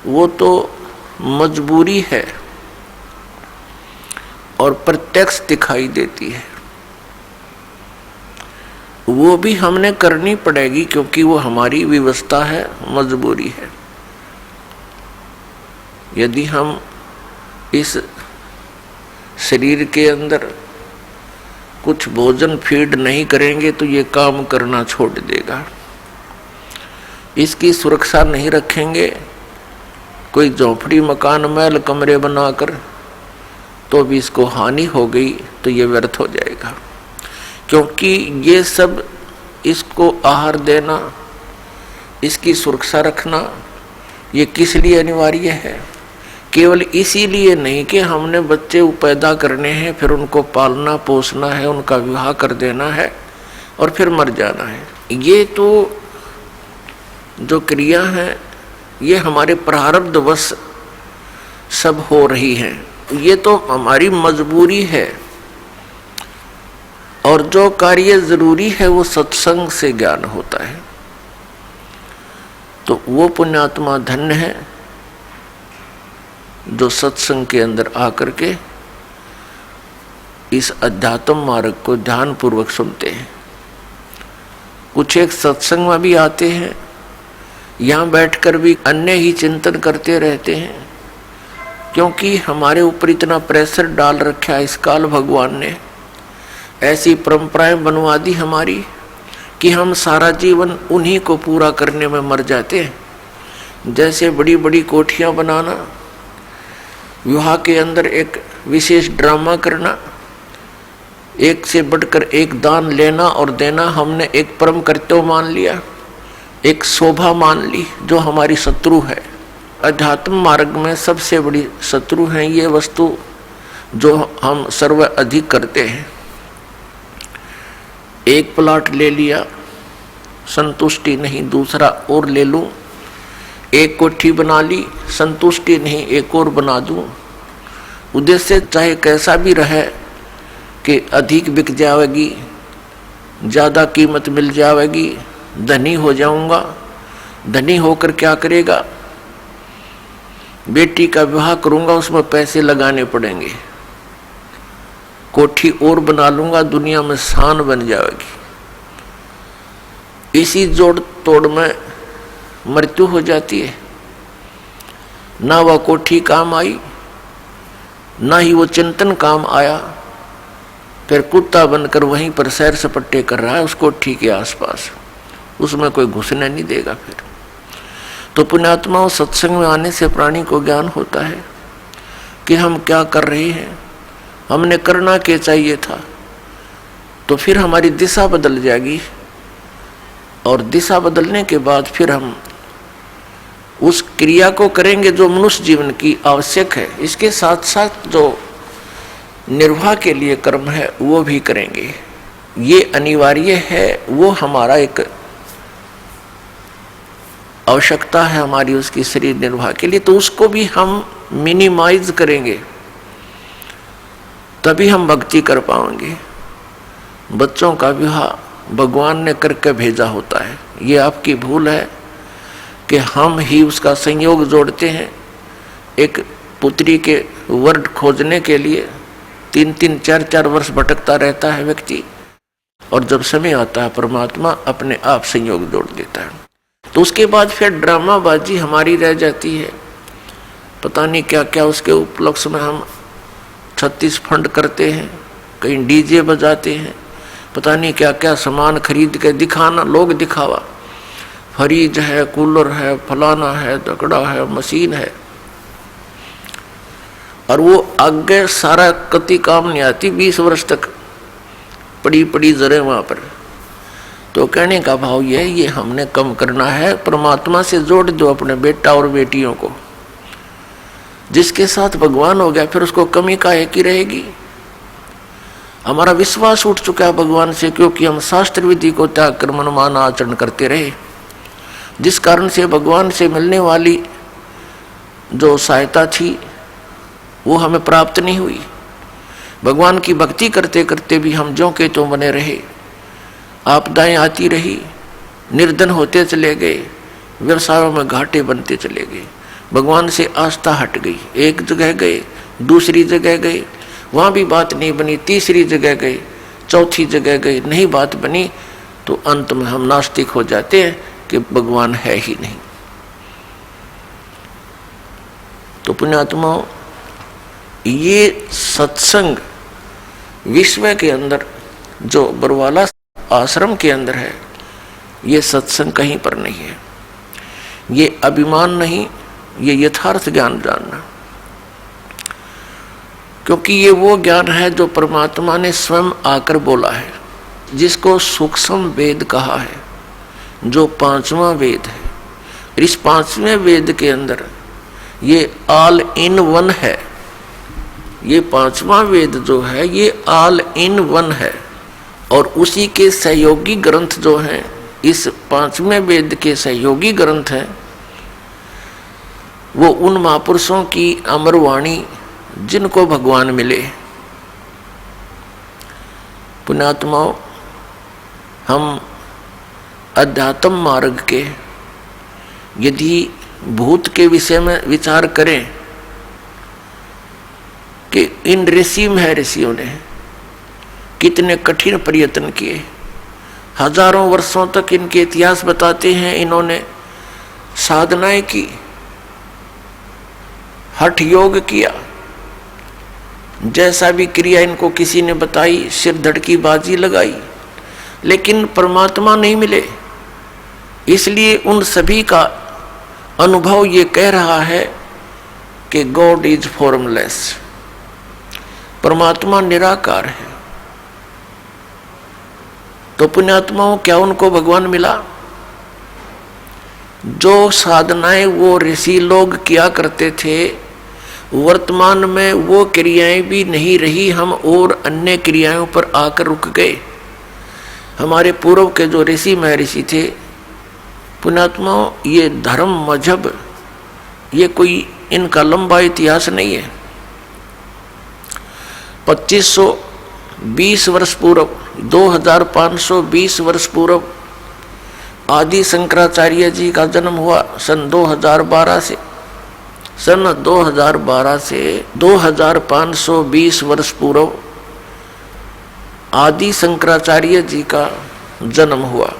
वो तो मजबूरी है और प्रत्यक्ष दिखाई देती है, वो भी हमने करनी पड़ेगी क्योंकि वो हमारी व्यवस्था है, मजबूरी है। यदि हम इस शरीर के अंदर कुछ भोजन फीड नहीं करेंगे तो ये काम करना छोड़ देगा। इसकी सुरक्षा नहीं रखेंगे, कोई झोपड़ी मकान महल कमरे बनाकर, तो भी इसको हानि हो गई तो ये व्यर्थ हो जाएगा। क्योंकि ये सब, इसको आहार देना, इसकी सुरक्षा रखना, ये किस लिए अनिवार्य है? केवल इसीलिए नहीं कि हमने बच्चे पैदा करने हैं, फिर उनको पालना पोसना है, उनका विवाह कर देना है और फिर मर जाना है। ये तो जो क्रिया है ये हमारे प्रारब्धवश सब हो रही है, ये तो हमारी मजबूरी है। और जो कार्य जरूरी है वो सत्संग से ज्ञान होता है। तो वो पुण्यात्मा धन्य है जो सत्संग के अंदर आकर के इस अध्यात्म मार्ग को ध्यान पूर्वक सुनते हैं। कुछ एक सत्संग में भी आते हैं, यहाँ बैठकर भी अन्य ही चिंतन करते रहते हैं, क्योंकि हमारे ऊपर इतना प्रेशर डाल रखा है इस काल भगवान ने, ऐसी परंपराएं बनवा दी हमारी कि हम सारा जीवन उन्हीं को पूरा करने में मर जाते हैं। जैसे बड़ी बड़ी कोठियां बनाना, विवाह के अंदर एक विशेष ड्रामा करना, एक से बढ़कर एक दान लेना और देना हमने एक परम कर्तव्य मान लिया। एक शोभा मान ली जो हमारी शत्रु है। अध्यात्म मार्ग में सबसे बड़ी शत्रु है ये वस्तु जो हम सर्व अधिक करते हैं। एक प्लॉट ले लिया, संतुष्टि नहीं, दूसरा और ले लूं। एक कोठी बना ली, संतुष्टि नहीं, एक और बना दूं। उद्देश्य चाहे कैसा भी रहे कि अधिक बिक जाएगी, ज़्यादा कीमत मिल जाएगी, धनी हो जाऊंगा। धनी होकर क्या करेगा? बेटी का विवाह करूंगा, उसमें पैसे लगाने पड़ेंगे। कोठी और बना लूंगा, दुनिया में शान बन जाएगी। इसी जोड़ तोड़ में मृत्यु हो जाती है। ना वह कोठी काम आई, ना ही वो चिंतन काम आया। फिर कुत्ता बनकर वहीं पर सैर सपट्टे कर रहा है उस कोठी के आसपास, उसमें कोई घुसने नहीं देगा। फिर तो पुण्यात्माओं, सत्संग में आने से प्राणी को ज्ञान होता है कि हम क्या कर रहे हैं, हमने करना क्या चाहिए था। तो फिर हमारी दिशा बदल जाएगी, और दिशा बदलने के बाद फिर हम उस क्रिया को करेंगे जो मनुष्य जीवन की आवश्यक है। इसके साथ साथ जो निर्वाह के लिए कर्म है वो भी करेंगे, ये अनिवार्य है। वो हमारा एक आवश्यकता है हमारी उसकी शरीर निर्वाह के लिए, तो उसको भी हम मिनिमाइज करेंगे, तभी हम भक्ति कर पाएंगे। बच्चों का विवाह भगवान ने करके भेजा होता है, ये आपकी भूल है कि हम ही उसका संयोग जोड़ते हैं। एक पुत्री के वर खोजने के लिए 3-3, 4-4 वर्ष भटकता रहता है व्यक्ति, और जब समय आता है परमात्मा अपने आप संयोग जोड़ देता है। तो उसके बाद फिर ड्रामाबाजी हमारी रह जाती है। पता नहीं क्या क्या उसके उपलक्ष्य में हम 36 फंड करते हैं, कहीं डीजे बजाते हैं, पता नहीं क्या क्या सामान खरीद के दिखाना, लोग दिखावा, फ्रिज है, कूलर है, फलाना है, दकड़ा है, मशीन है, और वो आगे सारा कति काम नहीं आती। 20 वर्ष तक पड़ी पड़ी जरे वहां पर। तो कहने का भाव ये हमने कम करना है। परमात्मा से जोड़ दो अपने बेटा और बेटियों को। जिसके साथ भगवान हो गया फिर उसको कमी काहे की रहेगी। हमारा विश्वास उठ चुका है भगवान से, क्योंकि हम शास्त्र विधि को त्याग कर मनमाना आचरण करते रहे, जिस कारण से भगवान से मिलने वाली जो सहायता थी वो हमें प्राप्त नहीं हुई। भगवान की भक्ति करते करते भी हम ज्यों के त्यों बने रहे। आपदाएं आती रही, निर्धन होते चले गए, व्यवसायों में घाटे बनते चले गए, भगवान से आस्था हट गई। एक जगह गए, दूसरी जगह गए, वहाँ भी बात नहीं बनी, तीसरी जगह गए, चौथी जगह गए, नहीं बात बनी, तो अंत में हम नास्तिक हो जाते हैं कि भगवान है ही नहीं। तो पुण्यात्माओं, ये सत्संग विश्व के अंदर जो बरवाला आश्रम के अंदर है, ये सत्संग कहीं पर नहीं है। ये अभिमान नहीं, ये यथार्थ ज्ञान जानना, क्योंकि ये वो ज्ञान है जो परमात्मा ने स्वयं आकर बोला है, जिसको सूक्ष्म वेद कहा है, जो 5वां वेद है। इस 5वें वेद के अंदर ये ऑल इन वन है। ये 5वां वेद जो है ये ऑल इन वन है, और उसी के सहयोगी ग्रंथ जो हैं, इस 5वें वेद के सहयोगी ग्रंथ हैं, वो उन महापुरुषों की अमर वाणी जिनको भगवान मिले। पुण्यात्माओं, हम अध्यात्म मार्ग के यदि भूत के विषय में विचार करें कि इन ऋषियों ने कितने कठिन प्रयत्न किए, हजारों वर्षों तक इनके इतिहास बताते हैं। इन्होंने साधनाएं की, हठ योग किया, जैसा भी क्रिया इनको किसी ने बताई, सिर धड़की बाजी लगाई, लेकिन परमात्मा नहीं मिले। इसलिए उन सभी का अनुभव ये कह रहा है कि गॉड इज फॉर्मलेस, परमात्मा निराकार है। तो पुण्यात्माओं, क्या उनको भगवान मिला? जो साधनाएं वो ऋषि लोग किया करते थे, वर्तमान में वो क्रियाएं भी नहीं रही, हम और अन्य क्रियाओं पर आकर रुक गए। हमारे पूर्व के जो ऋषि महर्षि थे, पुण्यात्माओं, ये धर्म मजहब ये कोई इनका लंबा इतिहास नहीं है। 2520 वर्ष पूर्व, 2520 वर्ष पूर्व आदि शंकराचार्य जी का जन्म हुआ सन 2012 से। सन 2012 से 2520 वर्ष पूर्व आदि शंकराचार्य जी का जन्म हुआ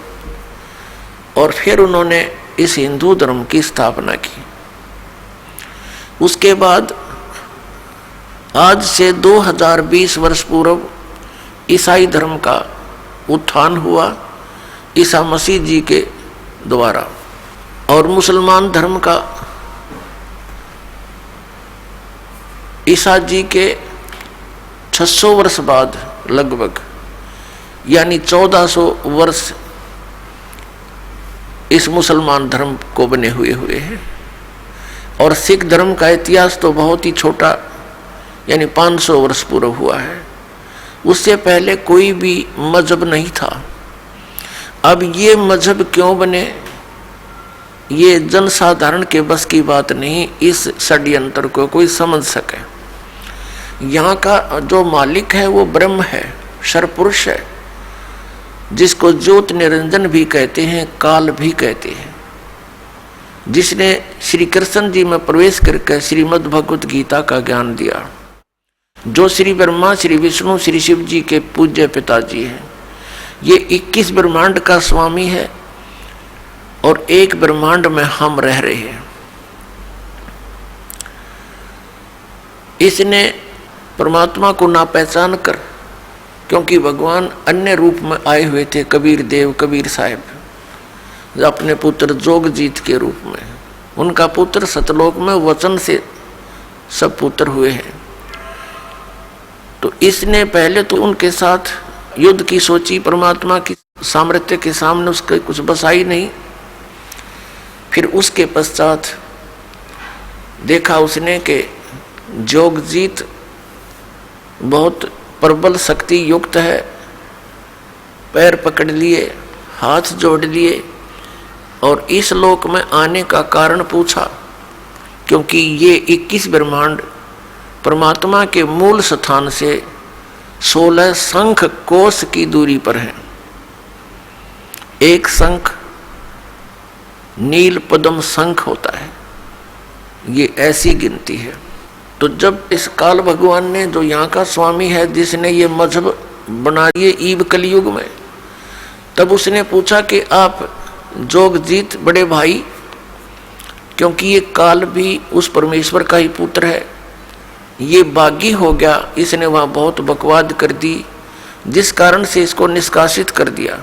और फिर उन्होंने इस हिंदू धर्म की स्थापना की। उसके बाद आज से 2020 वर्ष पूर्व ईसाई धर्म का उत्थान हुआ ईसा मसीह जी के द्वारा, और मुसलमान धर्म का ईसा जी के 600 वर्ष बाद लगभग, यानी 1400 वर्ष इस मुसलमान धर्म को बने हुए हैं। और सिख धर्म का इतिहास तो बहुत ही छोटा, यानी 500 वर्ष पूर्व हुआ है। उससे पहले कोई भी मजहब नहीं था। अब ये मजहब क्यों बने, ये जनसाधारण के बस की बात नहीं, इस षड्यंत्र को कोई समझ सके। यहाँ का जो मालिक है वो ब्रह्म है, सर्वपुरुष है, जिसको ज्योत निरंजन भी कहते हैं, काल भी कहते हैं, जिसने श्री कृष्ण जी में प्रवेश करके श्रीमद् भगवत गीता का ज्ञान दिया, जो श्री ब्रह्मा, श्री विष्णु, श्री शिव जी के पूज्य पिताजी हैं। ये 21 ब्रह्मांड का स्वामी है और एक ब्रह्मांड में हम रह रहे हैं। इसने परमात्मा को ना पहचान कर, क्योंकि भगवान अन्य रूप में आए हुए थे, कबीर देव, कबीर साहब, अपने पुत्र जोगजीत के रूप में। उनका पुत्र सतलोक में वचन से सब पुत्र हुए हैं। तो इसने पहले तो उनके साथ युद्ध की सोची, परमात्मा की सामर्थ्य के सामने उसके कुछ बसाई नहीं। फिर उसके पश्चात देखा उसने कि जोगजीत बहुत प्रबल शक्ति युक्त है, पैर पकड़ लिए, हाथ जोड़ लिए और इस लोक में आने का कारण पूछा, क्योंकि ये 21 ब्रह्मांड परमात्मा के मूल स्थान से 16 शंख कोश की दूरी पर है। एक शंख नील पद्म शंख होता है, ये ऐसी गिनती है। तो जब इस काल भगवान ने, जो यहाँ का स्वामी है, जिसने ये मजहब बना दिए ईब कलयुग में, तब उसने पूछा कि आप जोगजीत बड़े भाई, क्योंकि ये काल भी उस परमेश्वर का ही पुत्र है, ये बागी हो गया, इसने वहाँ बहुत बकवाद कर दी, जिस कारण से इसको निष्कासित कर दिया।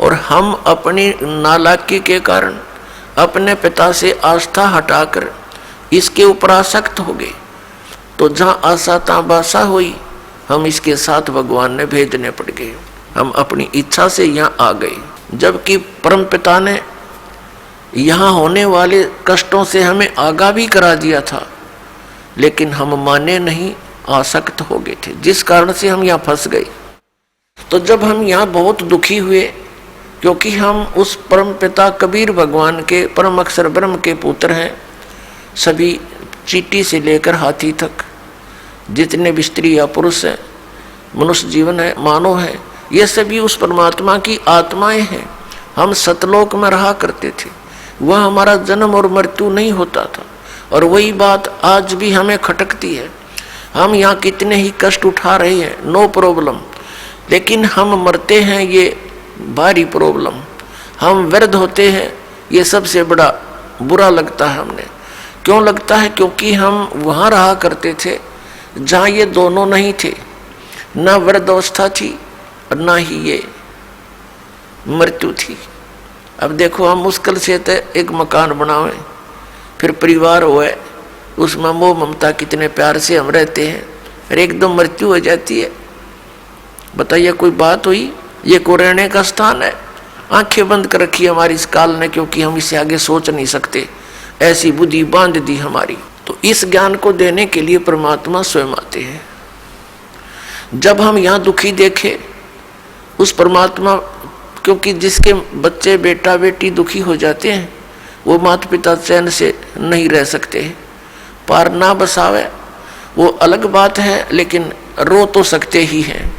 और हम अपनी नालायकी के कारण अपने पिता से आस्था हटाकर इसके ऊपर आसक्त हो गए। तो जहाँ आशा तहाँ बासा हुई, हम इसके साथ भगवान ने भेजने पड़ गए। हम अपनी इच्छा से यहाँ आ गए, जबकि परम पिता ने यहाँ होने वाले कष्टों से हमें आगाह भी करा दिया था, लेकिन हम माने नहीं, आसक्त हो गए थे, जिस कारण से हम यहाँ फंस गए। तो जब हम यहाँ बहुत दुखी हुए, क्योंकि हम उस परम पिता कबीर भगवान के परम अक्षर ब्रह्म के पुत्र हैं। सभी चींटी से लेकर हाथी तक जितने भी स्त्री या पुरुष हैं, मनुष्य जीवन है, मानव है, ये सभी उस परमात्मा की आत्माएं हैं। हम सतलोक में रहा करते थे, वह हमारा जन्म और मृत्यु नहीं होता था। और वही बात आज भी हमें खटकती है। हम यहाँ कितने ही कष्ट उठा रहे हैं, नो प्रॉब्लम, लेकिन हम मरते हैं, ये भारी प्रॉब्लम। हम वृद्ध होते हैं, ये सबसे बड़ा बुरा लगता है हमें। क्यों लगता है? क्योंकि हम वहाँ रहा करते थे जहाँ ये दोनों नहीं थे, ना वृद्धावस्था थी और ना ही ये मृत्यु थी। अब देखो, हम मुश्किल से तो एक मकान बनावें, फिर परिवार होए, उसमें मोह ममता कितने प्यार से हम रहते हैं, और एकदम मृत्यु हो जाती है। बताइए, कोई बात हुई? ये को रहने का स्थान है, आंखें बंद कर रखी हमारी इस काल ने, क्योंकि हम इससे आगे सोच नहीं सकते, ऐसी बुद्धि बांध दी हमारी। तो इस ज्ञान को देने के लिए परमात्मा स्वयं आते हैं। जब हम यहाँ दुखी देखे उस परमात्मा, क्योंकि जिसके बच्चे बेटा बेटी दुखी हो जाते हैं वो माता पिता चैन से नहीं रह सकते। पार ना बसावे वो अलग बात है, लेकिन रो तो सकते ही हैं।